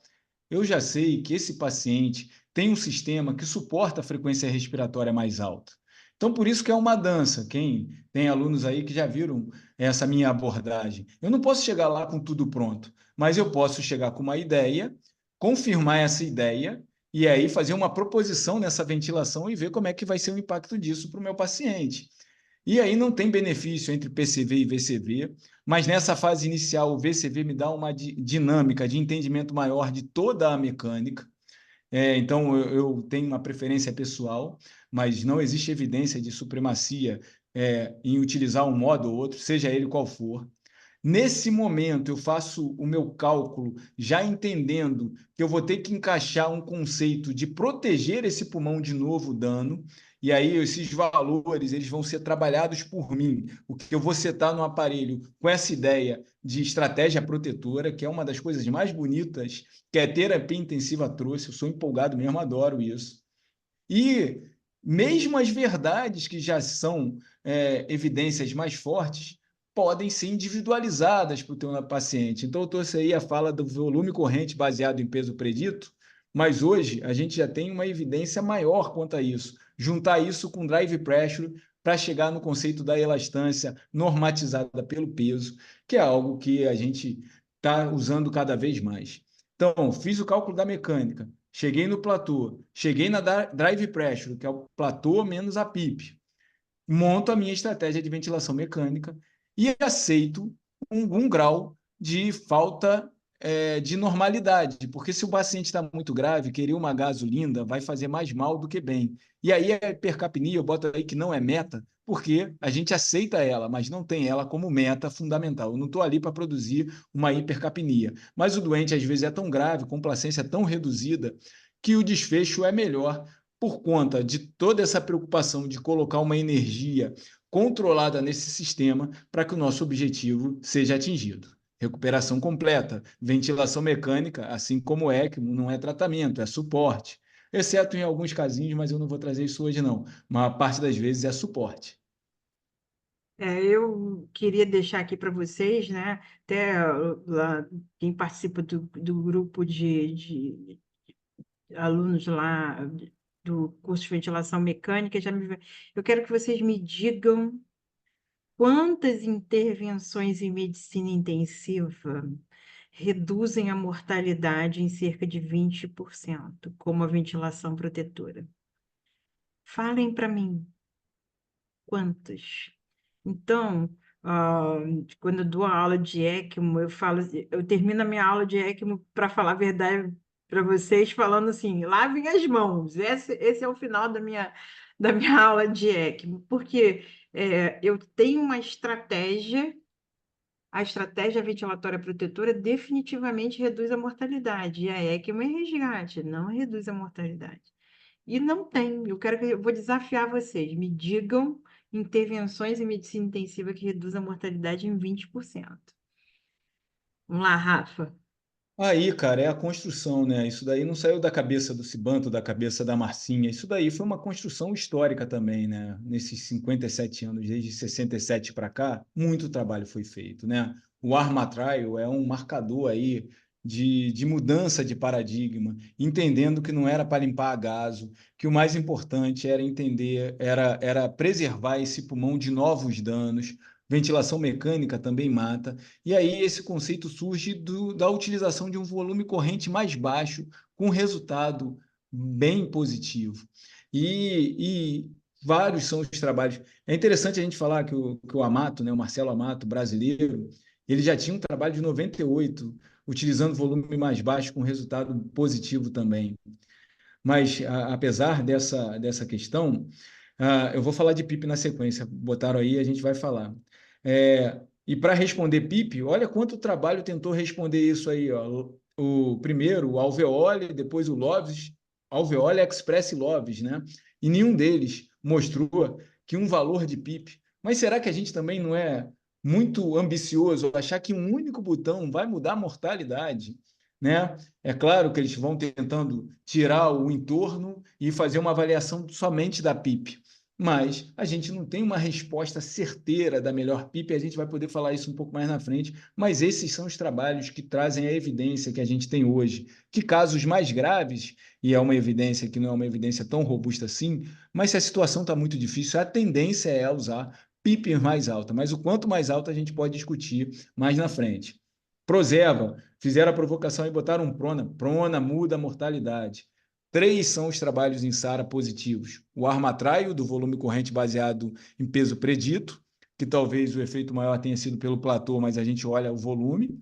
eu já sei que esse paciente tem um sistema que suporta a frequência respiratória mais alta. Então, por isso que é uma dança. Quem tem alunos aí que já viram essa minha abordagem. Eu não posso chegar lá com tudo pronto, mas eu posso chegar com uma ideia, confirmar essa ideia e aí fazer uma proposição nessa ventilação e ver como é que vai ser o impacto disso para o meu paciente. E aí não tem benefício entre PCV e VCV, mas nessa fase inicial o VCV me dá uma dinâmica de entendimento maior de toda a mecânica. Então eu tenho uma preferência pessoal, mas não existe evidência de supremacia em utilizar um modo ou outro, seja ele qual for. Nesse momento, eu faço o meu cálculo já entendendo que eu vou ter que encaixar um conceito de proteger esse pulmão de novo dano, e aí esses valores eles vão ser trabalhados por mim. O que eu vou setar no aparelho com essa ideia de estratégia protetora, que é uma das coisas mais bonitas que a terapia intensiva trouxe. Eu sou empolgado mesmo, adoro isso. E mesmo as verdades que já são evidências mais fortes, podem ser individualizadas para o teu paciente. Então, eu trouxe aí a fala do volume corrente baseado em peso predito, mas hoje a gente já tem uma evidência maior quanto a isso. Juntar isso com drive pressure para chegar no conceito da elastância normatizada pelo peso, que é algo que a gente está usando cada vez mais. Então, fiz o cálculo da mecânica, cheguei no platô, cheguei na drive pressure, que é o platô menos a PIP, monto a minha estratégia de ventilação mecânica e aceito um grau de falta de normalidade, porque se o paciente está muito grave, querer uma gasolina vai fazer mais mal do que bem. E aí a hipercapnia, eu boto aí que não é meta, porque a gente aceita ela, mas não tem ela como meta fundamental. Eu não estou ali para produzir uma hipercapnia. Mas o doente, às vezes, é tão grave, complacência tão reduzida, que o desfecho é melhor por conta de toda essa preocupação de colocar uma energia controlada nesse sistema para que o nosso objetivo seja atingido. Recuperação completa, ventilação mecânica, assim como o ECMO, não é tratamento, é suporte. Exceto em alguns casinhos, mas eu não vou trazer isso hoje, não. Uma parte das vezes é suporte. Eu queria deixar aqui para vocês, né? Até lá, quem participa do grupo de alunos lá do curso de ventilação mecânica, eu quero que vocês me digam quantas intervenções em medicina intensiva reduzem a mortalidade em cerca de 20%, como a ventilação protetora. Falem para mim, quantas? Então, ah, quando eu dou a aula de ECMO, eu termino a minha aula de ECMO para falar a verdade para vocês, falando assim, lavem as mãos. Esse é o final da minha aula de ECMO, porque eu tenho uma estratégia, a estratégia ventilatória protetora definitivamente reduz a mortalidade, e a ECMO é resgate, não reduz a mortalidade. E não tem. Eu vou desafiar vocês. Me digam intervenções em medicina intensiva que reduzam a mortalidade em 20%. Vamos lá, Rafa. Aí, cara, é a construção, né? Isso daí não saiu da cabeça do Cibanto, da cabeça da Marcinha. Isso daí foi uma construção histórica também, né? Nesses 57 anos, desde 67 para cá, muito trabalho foi feito, né? O Arma Trial é um marcador aí de mudança de paradigma, entendendo que não era para limpar a gaso, que o mais importante era entender, era preservar esse pulmão de novos danos. Ventilação mecânica também mata. E aí esse conceito surge da utilização de um volume corrente mais baixo, com resultado bem positivo. E vários são os trabalhos. É interessante a gente falar que o Amato, né, o Marcelo Amato, brasileiro, ele já tinha um trabalho de 98, utilizando volume mais baixo, com resultado positivo também. Mas, apesar dessa questão, eu vou falar de PIP na sequência. Botaram aí, a gente vai falar. E para responder PIP, olha quanto trabalho tentou responder isso aí. Ó. O primeiro, o Alveoli, depois o Loves, Alveoli, Express e Loves, né? E nenhum deles mostrou que um valor de PIP. Mas será que a gente também não é muito ambicioso achar que um único botão vai mudar a mortalidade? Né? É claro que eles vão tentando tirar o entorno e fazer uma avaliação somente da PIP, mas a gente não tem uma resposta certeira da melhor PIP, a gente vai poder falar isso um pouco mais na frente, mas esses são os trabalhos que trazem a evidência que a gente tem hoje, que casos mais graves, e é uma evidência que não é uma evidência tão robusta assim, mas se a situação está muito difícil, a tendência é usar PIP mais alta, mas o quanto mais alta a gente pode discutir mais na frente. Prozeva, fizeram a provocação e botaram um prona. Prona muda a mortalidade. 3 são os trabalhos em SARA positivos. O Armatraio, do volume corrente baseado em peso predito, que talvez o efeito maior tenha sido pelo platô, mas a gente olha o volume.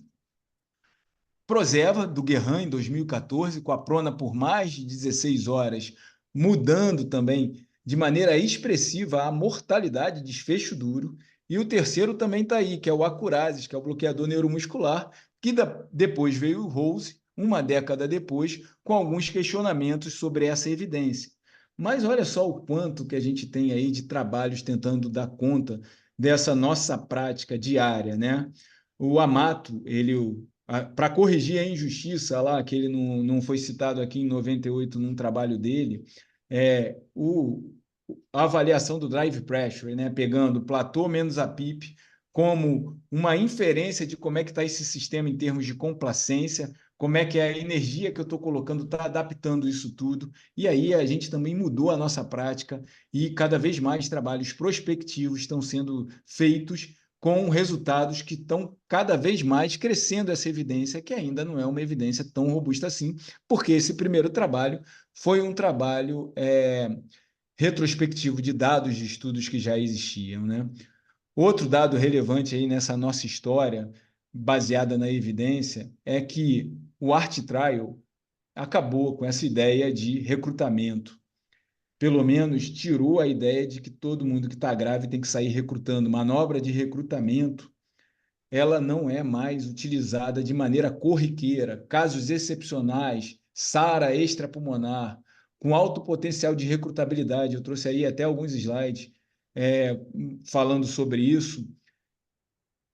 Prozeva, do Guerran, em 2014, com a prona por mais de 16 horas, mudando também de maneira expressiva a mortalidade, desfecho duro. E o terceiro também está aí, que é o Acurases, que é o bloqueador neuromuscular, que depois veio o Rose, uma década depois, com alguns questionamentos sobre essa evidência. Mas olha só o quanto que a gente tem aí de trabalhos tentando dar conta dessa nossa prática diária, né? O Amato, ele para corrigir a injustiça lá, que ele não foi citado aqui em 98 num trabalho dele, a avaliação do drive pressure, né? Pegando o platô menos a PIP, como uma inferência de como é que está esse sistema em termos de complacência, como é que a energia que eu estou colocando está adaptando isso tudo. E aí a gente também mudou a nossa prática e cada vez mais trabalhos prospectivos estão sendo feitos com resultados que estão cada vez mais crescendo essa evidência, que ainda não é uma evidência tão robusta assim, porque esse primeiro trabalho foi um trabalho retrospectivo de dados de estudos que já existiam, né? Outro dado relevante aí nessa nossa história, baseada na evidência, é que o Art Trial acabou com essa ideia de recrutamento. Pelo menos tirou a ideia de que todo mundo que está grave tem que sair recrutando. Manobra de recrutamento, ela não é mais utilizada de maneira corriqueira. Casos excepcionais, SARA extrapulmonar, com alto potencial de recrutabilidade. Eu trouxe aí até alguns slides falando sobre isso.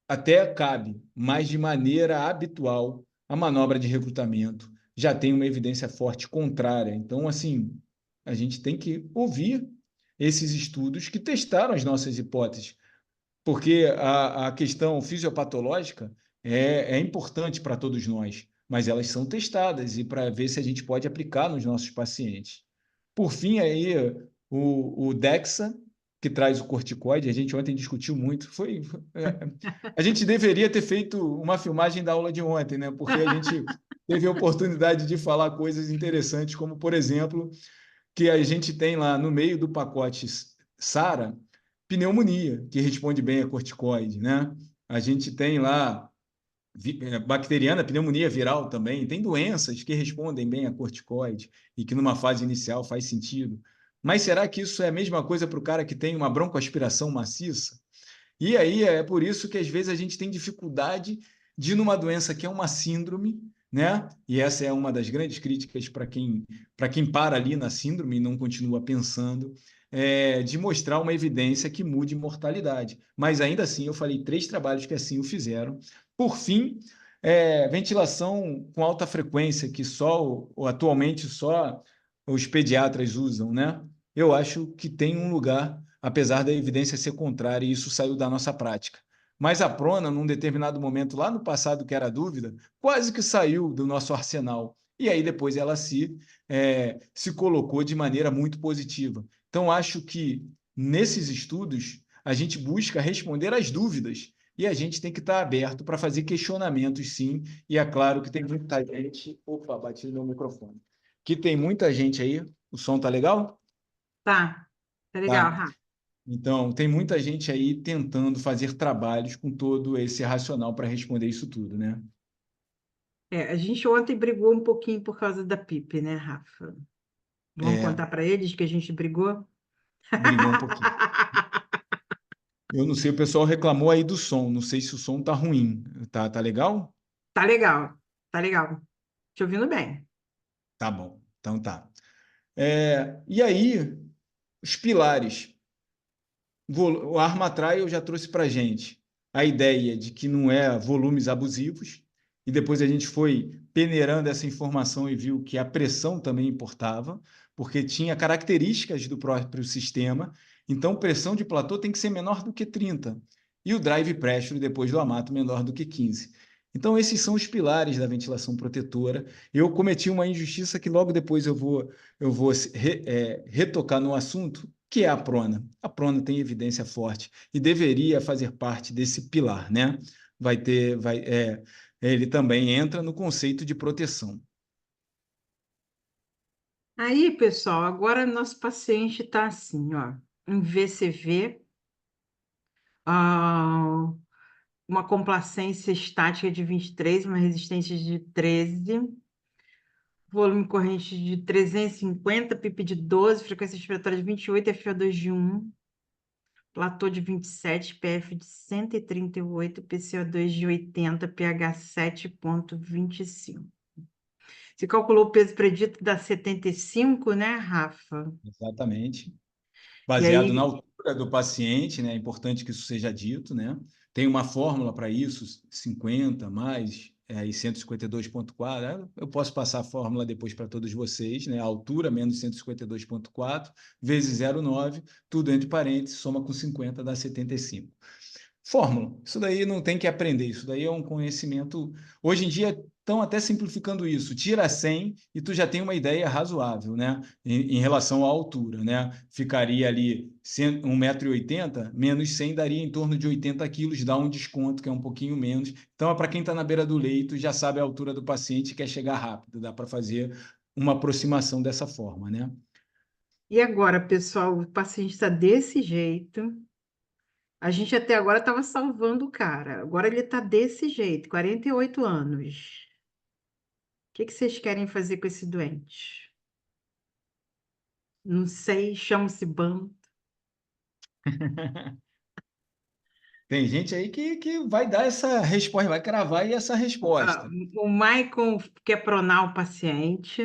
Até cabe, mas de maneira habitual, a manobra de recrutamento já tem uma evidência forte contrária. Então, assim, a gente tem que ouvir esses estudos que testaram as nossas hipóteses, porque a questão fisiopatológica é importante para todos nós, mas elas são testadas e para ver se a gente pode aplicar nos nossos pacientes. Por fim, aí, o DEXA, que traz o corticoide, a gente ontem discutiu muito, a gente deveria ter feito uma filmagem da aula de ontem, né? Porque a gente teve a oportunidade de falar coisas interessantes, como, por exemplo, que a gente tem lá no meio do pacote SARA, pneumonia, que responde bem a corticoide, né? A gente tem lá bacteriana, pneumonia viral também, tem doenças que respondem bem a corticoide e que numa fase inicial faz sentido. Mas será que isso é a mesma coisa para o cara que tem uma broncoaspiração maciça? E aí é por isso que às vezes a gente tem dificuldade de numa doença que é uma síndrome, né? E essa é uma das grandes críticas para quem para ali na síndrome e não continua pensando, de mostrar uma evidência que mude mortalidade. Mas ainda assim, eu falei 3 trabalhos que assim o fizeram. Por fim, ventilação com alta frequência, que atualmente só os pediatras usam, né? Eu acho que tem um lugar, apesar da evidência ser contrária, e isso saiu da nossa prática. Mas a prona, num determinado momento, lá no passado, que era dúvida, quase que saiu do nosso arsenal. E aí depois ela se colocou de maneira muito positiva. Então, acho que nesses estudos, a gente busca responder às dúvidas e a gente tem que estar aberto para fazer questionamentos, sim. E é claro que tem muita gente. Opa, bati no meu microfone. Que tem muita gente aí. O som tá legal? Tá legal, Tá. Rafa. Então, tem muita gente aí tentando fazer trabalhos com todo esse racional para responder isso tudo, né? A gente ontem brigou um pouquinho por causa da PIP, né, Rafa? Vamos É, contar para eles que a gente brigou? brigou um pouquinho. Eu não sei, o pessoal reclamou aí do som. Não sei se o som tá ruim. Tá legal? Tá legal, tá legal. Te ouvindo bem. Tá bom. Então tá. E aí, os pilares. O Armatrai eu já trouxe para a gente a ideia de que não é volumes abusivos, e depois a gente foi peneirando essa informação e viu que a pressão também importava, porque tinha características do próprio sistema, então pressão de platô tem que ser menor do que 30, e o drive pressure depois do amato menor do que 15. Então, esses são os pilares da ventilação protetora. Eu cometi uma injustiça que logo depois eu vou retocar no assunto, que é a prona. A prona tem evidência forte e deveria fazer parte desse pilar, né? Ele também entra no conceito de proteção. Aí, pessoal, agora nosso paciente está assim, ó, em VCV, ah, uma complacência estática de 23, uma resistência de 13, volume corrente de 350, PIP de 12, frequência respiratória de 28, FO2 de 1, platô de 27, PF de 138, PCO2 de 80, pH 7,25. Você calculou o peso predito da 75, né, Rafa? Exatamente. E Baseado na aí, altura do paciente, né? É importante que isso seja dito, né? Tem uma fórmula para isso, 50 mais e 152,4, eu posso passar a fórmula depois para todos vocês, né? A altura menos 152,4 vezes 0,9, tudo entre parênteses, soma com 50, dá 75. Fórmula, isso daí não tem que aprender, isso daí é um conhecimento. Hoje em dia estão até simplificando isso, tira 100 e tu já tem uma ideia razoável, né? Em relação à altura, né? Ficaria ali 1,80 m, menos 100 daria em torno de 80 quilos, dá um desconto que é um pouquinho menos. Então, para quem está na beira do leito, já sabe a altura do paciente e quer chegar rápido, dá para fazer uma aproximação dessa forma, né? E agora, pessoal, o paciente está desse jeito. A gente até agora estava salvando o cara. Agora ele está desse jeito, 48 anos. O que que vocês querem fazer com esse doente? Não sei, chama-se banco. Tem gente aí que vai dar essa resposta, vai cravar aí essa resposta. O Maicon quer pronar o paciente.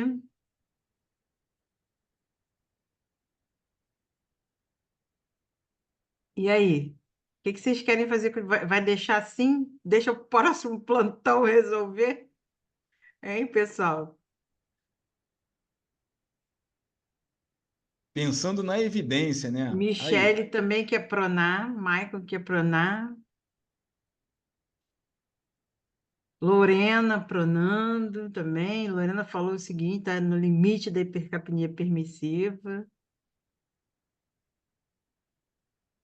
E aí? O que que vocês querem fazer? Vai deixar assim? Deixa o próximo plantão resolver? Hein, pessoal? Pensando na evidência, né? Aí, Michele também quer pronar. Maicon quer pronar. Lorena pronando também. Lorena falou o seguinte: está no limite da hipercapnia permissiva.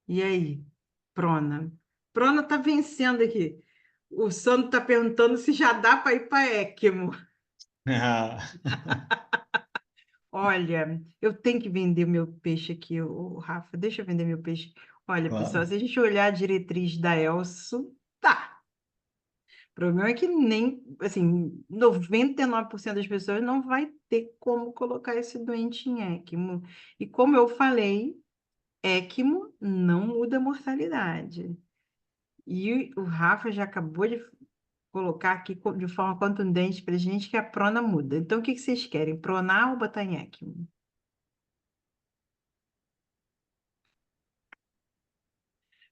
E aí? Prona. Prona está vencendo aqui. O Sandro está perguntando se já dá para ir para ECMO. Olha, eu tenho que vender meu peixe aqui, Rafa. Deixa eu vender meu peixe. Olha, pessoal, claro. se a gente olhar a diretriz da Elso, tá. O problema é que nem, assim, 99% das pessoas não vai ter como colocar esse doente em ECMO. E como eu falei, ECMO não muda a mortalidade. E o Rafa já acabou de colocar aqui de forma contundente para a gente que a prona muda. Então, o que que vocês querem? Pronar ou botar em ECMO?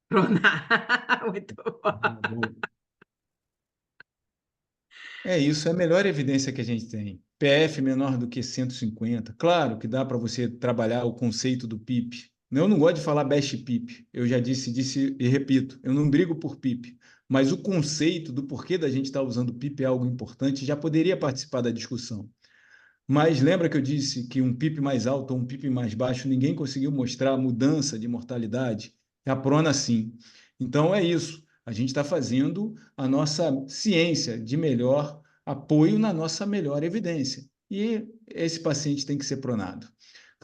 Pronar. Muito bom. É isso, é a melhor evidência que a gente tem. PF menor do que 150. Claro que dá para você trabalhar o conceito do PIP. Eu não gosto de falar best PIP. Eu já disse e repito, eu não brigo por PIP. Mas o conceito do porquê da gente estar usando PIP é algo importante, já poderia participar da discussão. Mas lembra que eu disse que um PIP mais alto ou um PIP mais baixo, ninguém conseguiu mostrar a mudança de mortalidade? A prona, sim. Então é isso. A gente está fazendo a nossa ciência de melhor apoio na nossa melhor evidência. E esse paciente tem que ser pronado.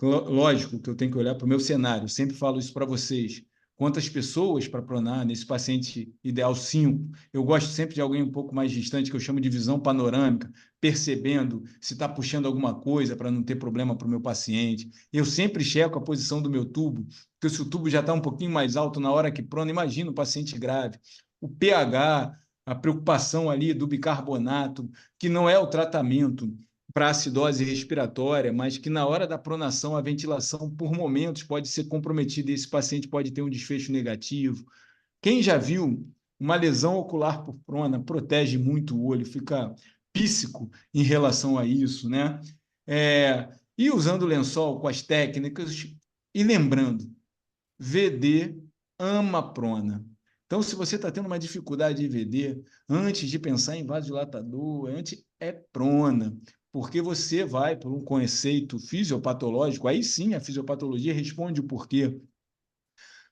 Lógico que eu tenho que olhar para o meu cenário, eu sempre falo isso para vocês. Quantas pessoas para pronar nesse paciente ideal 5? Eu gosto sempre de alguém um pouco mais distante, que eu chamo de visão panorâmica, percebendo se está puxando alguma coisa para não ter problema para o meu paciente. Eu sempre checo a posição do meu tubo, porque se o tubo já está um pouquinho mais alto na hora que prona, imagina o paciente grave. O pH, a preocupação ali do bicarbonato, que não é o tratamento para acidose respiratória, mas que na hora da pronação a ventilação por momentos pode ser comprometida e esse paciente pode ter um desfecho negativo. Quem já viu uma lesão ocular por prona protege muito o olho, fica píssico em relação a isso, né? E usando o lençol com as técnicas e lembrando, VD ama prona. Então, se você está tendo uma dificuldade de VD, antes de pensar em vasodilatador, antes é prona, porque você vai por um conceito fisiopatológico, aí sim a fisiopatologia responde o porquê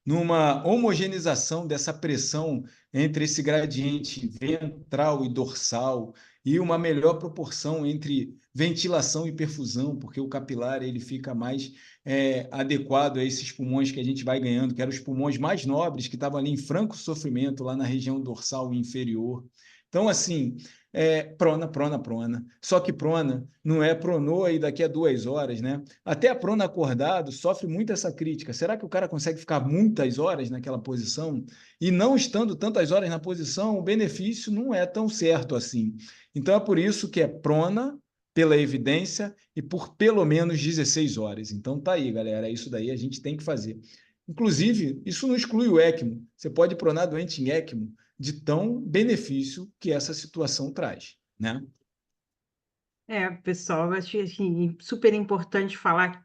numa homogeneização dessa pressão entre esse gradiente ventral e dorsal e uma melhor proporção entre ventilação e perfusão, porque o capilar ele fica mais adequado a esses pulmões que a gente vai ganhando, que eram os pulmões mais nobres, que estavam ali em franco sofrimento, lá na região dorsal inferior. Então, assim, prona, prona, prona. Só que prona não é pronou aí daqui a 2 horas, né? Até a prona acordado sofre muito essa crítica. Será que o cara consegue ficar muitas horas naquela posição? E não estando tantas horas na posição, o benefício não é tão certo assim. Então é por isso que é prona pela evidência e por pelo menos 16 horas. Então tá aí, galera. Isso daí a gente tem que fazer. Inclusive, isso não exclui o ECMO. Você pode pronar doente em ECMO de tão benefício que essa situação traz, né? Pessoal, eu achei assim, super importante falar.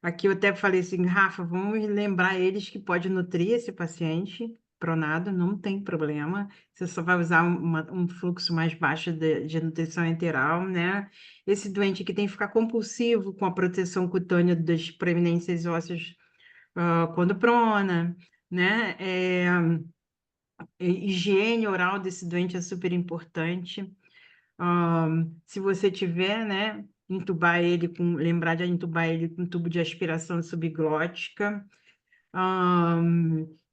Aqui eu até falei assim, Rafa, vamos lembrar eles que pode nutrir esse paciente pronado, não tem problema. Você só vai usar um fluxo mais baixo de nutrição enteral, né? Esse doente aqui tem que ficar compulsivo com a proteção cutânea das proeminências ósseas quando prona, né? Higiene oral desse doente é super importante. Se você tiver, né, lembrar de entubar ele com tubo de aspiração subglótica.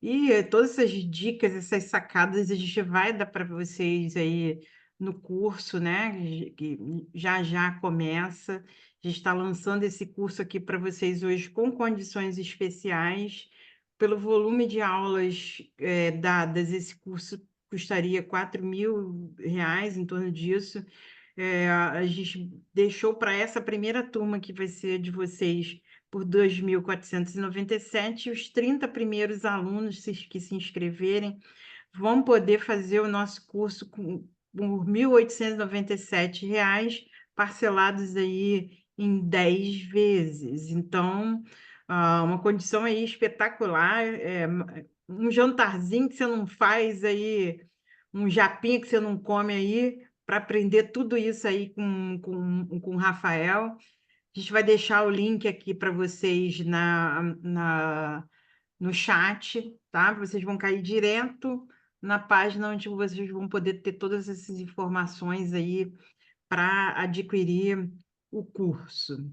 E todas essas dicas, essas sacadas, a gente vai dar para vocês aí no curso, né? Que já já começa. A gente está lançando esse curso aqui para vocês hoje com condições especiais. Pelo volume de aulas dadas, esse curso custaria R$ 4.000, em torno disso. A gente deixou para essa primeira turma que vai ser de vocês por 2.497. Os 30 primeiros alunos que se inscreverem vão poder fazer o nosso curso por R$ 1.897, parcelados aí em 10 vezes. Então, uma condição aí espetacular, um jantarzinho que você não faz aí, um japinha que você não come aí, para aprender tudo isso aí com o Rafael. A gente vai deixar o link aqui para vocês no chat, tá? Vocês vão cair direto na página onde vocês vão poder ter todas essas informações aí para adquirir o curso.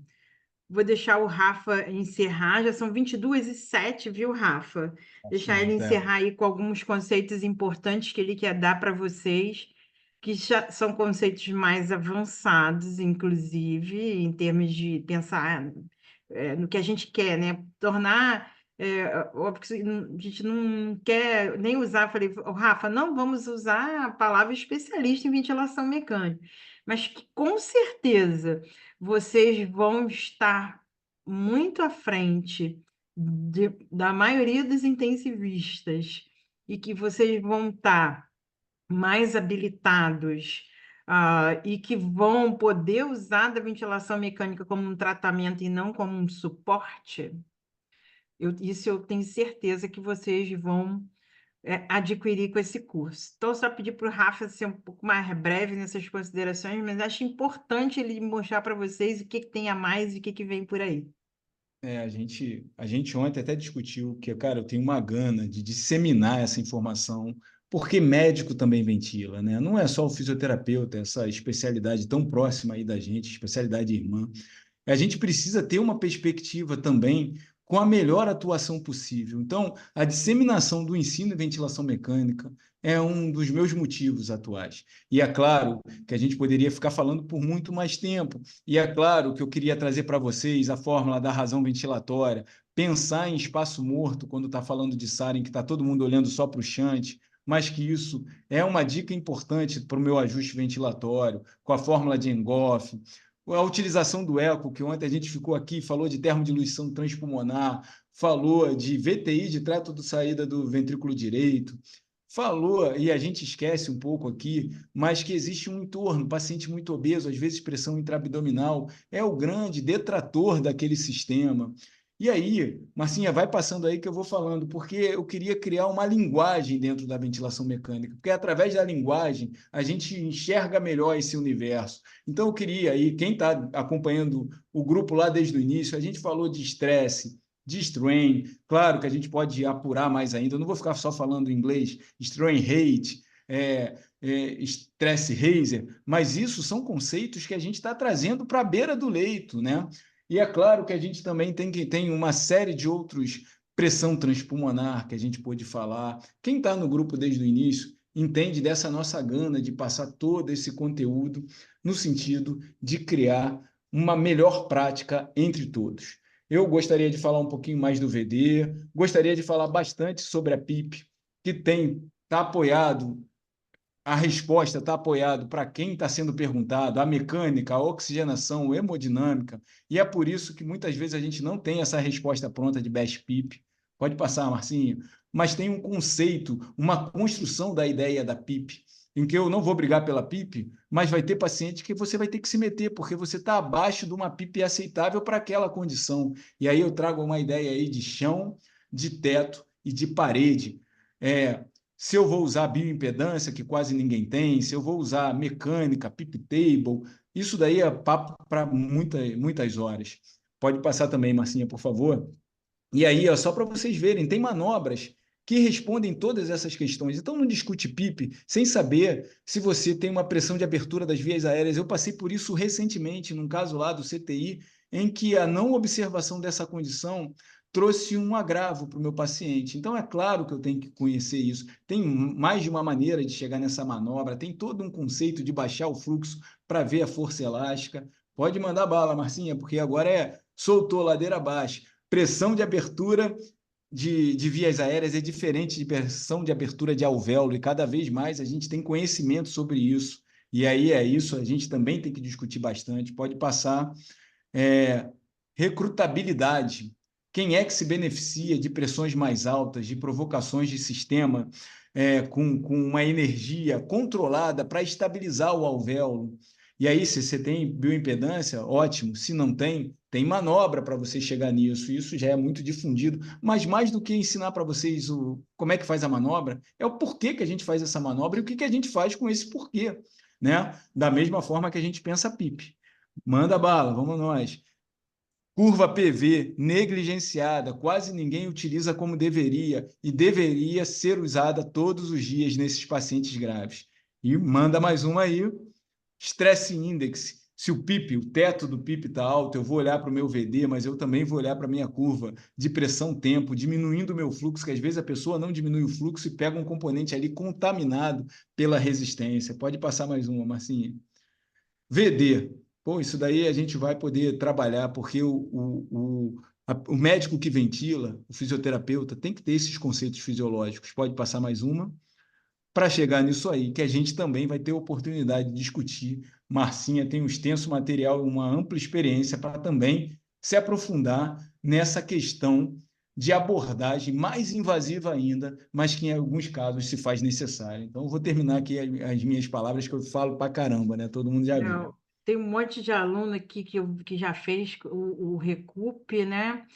Vou deixar o Rafa encerrar, já são 22h07, viu, Rafa? Deixar ele encerrar aí com alguns conceitos importantes que ele quer dar para vocês, que já são conceitos mais avançados, inclusive, em termos de pensar no que a gente quer, né? Tornar. Óbvio que a gente não quer nem usar, falei, Rafa, não vamos usar a palavra especialista em ventilação mecânica, mas que com certeza vocês vão estar muito à frente da maioria dos intensivistas e que vocês vão estar mais habilitados, e que vão poder usar da ventilação mecânica como um tratamento e não como um suporte, isso eu tenho certeza que vocês vão adquirir com esse curso. Então, só pedir para o Rafa ser um pouco mais breve nessas considerações, mas acho importante ele mostrar para vocês o que tem a mais e o que vem por aí. A gente ontem até discutiu que, cara, eu tenho uma gana de disseminar essa informação, porque médico também ventila, né? Não é só o fisioterapeuta, essa especialidade tão próxima aí da gente, especialidade irmã. A gente precisa ter uma perspectiva também com a melhor atuação possível. Então, a disseminação do ensino em ventilação mecânica é um dos meus motivos atuais. E é claro que a gente poderia ficar falando por muito mais tempo. E é claro que eu queria trazer para vocês a fórmula da razão ventilatória, pensar em espaço morto quando está falando de Sarin, que está todo mundo olhando só para o shunt, mas que isso é uma dica importante para o meu ajuste ventilatório, com a fórmula de Engoff, a utilização do eco, que ontem a gente ficou aqui, falou de termodiluição transpulmonar, falou de VTI, de trato de saída do ventrículo direito, falou, e a gente esquece um pouco aqui, mas que existe um entorno, paciente muito obeso, às vezes pressão intraabdominal, é o grande detrator daquele sistema. E aí, Marcinha, vai passando aí que eu vou falando, porque eu queria criar uma linguagem dentro da ventilação mecânica, porque através da linguagem a gente enxerga melhor esse universo. Então, eu queria aí, quem está acompanhando o grupo lá desde o início, a gente falou de estresse, de strain, claro que a gente pode apurar mais ainda, eu não vou ficar só falando inglês, strain rate, stress razer, mas isso são conceitos que a gente está trazendo para a beira do leito, né? E é claro que a gente também tem uma série de outros, pressão transpulmonar que a gente pôde falar. Quem está no grupo desde o início entende dessa nossa gana de passar todo esse conteúdo no sentido de criar uma melhor prática entre todos. Eu gostaria de falar um pouquinho mais do VD, gostaria de falar bastante sobre a PIP, que está apoiado, a resposta está apoiada para quem está sendo perguntado, a mecânica, a oxigenação, a hemodinâmica, e é por isso que muitas vezes a gente não tem essa resposta pronta de Best PIP. Pode passar, Marcinho. mas tem um conceito, uma construção da ideia da PIP, em que eu não vou brigar pela PIP, mas vai ter paciente que você vai ter que se meter, porque você está abaixo de uma PIP aceitável para aquela condição. E aí eu trago uma ideia aí de chão, de teto e de parede. Se eu vou usar bioimpedância, que quase ninguém tem, se eu vou usar mecânica, PIP table, isso daí é papo para muitas horas. Pode passar também, Marcinha, por favor. E aí, ó, só para vocês verem, tem manobras que respondem todas essas questões. Então, não discute PIP sem saber se você tem uma pressão de abertura das vias aéreas. Eu passei por isso recentemente, num caso lá do CTI, em que a não observação dessa condição trouxe um agravo para o meu paciente. Então, é claro que eu tenho que conhecer isso. Tem mais de uma maneira de chegar nessa manobra, tem todo um conceito de baixar o fluxo para ver a força elástica. Pode mandar bala, Marcinha, porque agora soltou ladeira abaixo. Pressão de abertura de vias aéreas é diferente de pressão de abertura de alvéolo, e cada vez mais a gente tem conhecimento sobre isso. E aí é isso, a gente também tem que discutir bastante. Pode passar. É, recrutabilidade. Quem é que se beneficia de pressões mais altas, de provocações de sistema com uma energia controlada para estabilizar o alvéolo? E aí, se você tem bioimpedância, ótimo. Se não tem, tem manobra para você chegar nisso. Isso já é muito difundido. Mas mais do que ensinar para vocês como é que faz a manobra, é o porquê que a gente faz essa manobra e o que a gente faz com esse porquê. Né? Da mesma forma que a gente pensa PIP. Manda bala, vamos nós. Curva PV negligenciada, quase ninguém utiliza como deveria e deveria ser usada todos os dias nesses pacientes graves. E manda mais uma aí. Stress Index. Se o PIP, o teto do PIP está alto, eu vou olhar para o meu VD, mas eu também vou olhar para a minha curva de pressão-tempo, diminuindo o meu fluxo, que às vezes a pessoa não diminui o fluxo e pega um componente ali contaminado pela resistência. Pode passar mais uma, Marcinha. VD. Pô, isso daí a gente vai poder trabalhar, porque o médico que ventila, o fisioterapeuta, tem que ter esses conceitos fisiológicos. Pode passar mais uma para chegar nisso aí, que a gente também vai ter oportunidade de discutir. Marcinha tem um extenso material, uma ampla experiência para também se aprofundar nessa questão de abordagem mais invasiva ainda, mas que em alguns casos se faz necessária. Então, eu vou terminar aqui as minhas palavras, que eu falo para caramba, né? Todo mundo já viu. Não, tem um monte de aluno aqui que já fez o Recup, né?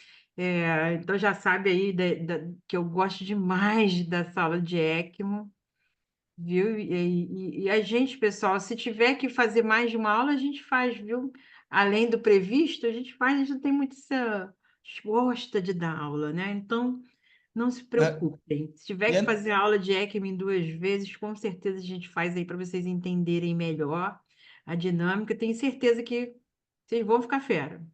Então já sabe aí que eu gosto demais da sala de ECMO, viu? E a gente, pessoal, se tiver que fazer mais de uma aula, a gente faz, viu? Além do previsto, a gente faz, a gente não tem muito essa... A gente gosta de dar aula, né? Então, não se É, preocupem. Se tiver e que é- fazer a aula de ECMO em 2 vezes, com certeza a gente faz aí para vocês entenderem melhor a dinâmica. Tenho certeza que vocês vão ficar fera.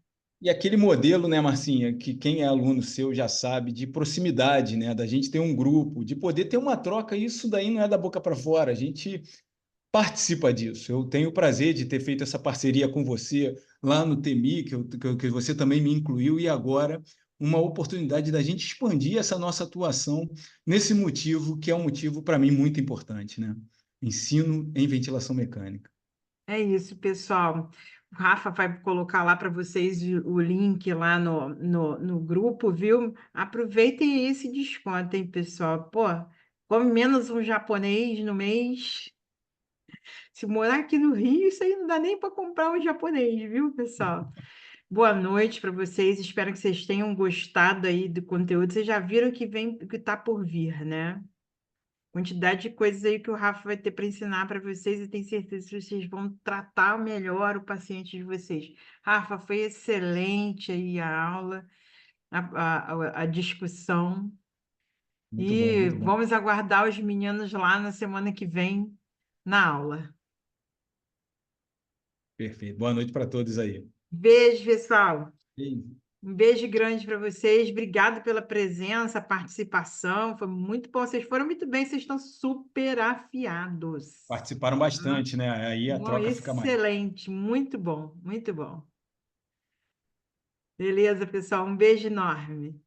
E aquele modelo, né, Marcinha, que quem é aluno seu já sabe, de proximidade, né, da gente ter um grupo, de poder ter uma troca, isso daí não é da boca para fora, a gente participa disso. Eu tenho o prazer de ter feito essa parceria com você lá no TMI, que você também me incluiu, e agora uma oportunidade da gente expandir essa nossa atuação nesse motivo, que é um motivo, para mim, muito importante, né? Ensino em ventilação mecânica. É isso, pessoal. O Rafa vai colocar lá para vocês o link lá no grupo, viu? Aproveitem esse desconto, hein, pessoal? Pô, come menos um japonês no mês. Se morar aqui no Rio, isso aí não dá nem para comprar um japonês, viu, pessoal? Boa noite para vocês. Espero que vocês tenham gostado aí do conteúdo. Vocês já viram que vem, que está por vir, né? Quantidade de coisas aí que o Rafa vai ter para ensinar para vocês e tenho certeza que vocês vão tratar melhor o paciente de vocês. Rafa, foi excelente aí a aula, a discussão. Muito bom, E muito bom. vamos aguardar os meninos lá na semana que vem na aula. Perfeito. Boa noite para todos aí. Beijo, pessoal. E Um beijo grande para vocês. Obrigado pela presença, participação. Foi muito bom. Vocês foram muito bem. Vocês estão super afiados. participaram Tá? bastante, né? Aí a troca fica mais. Excelente. Muito bom. Muito bom. Beleza, pessoal. Um beijo enorme.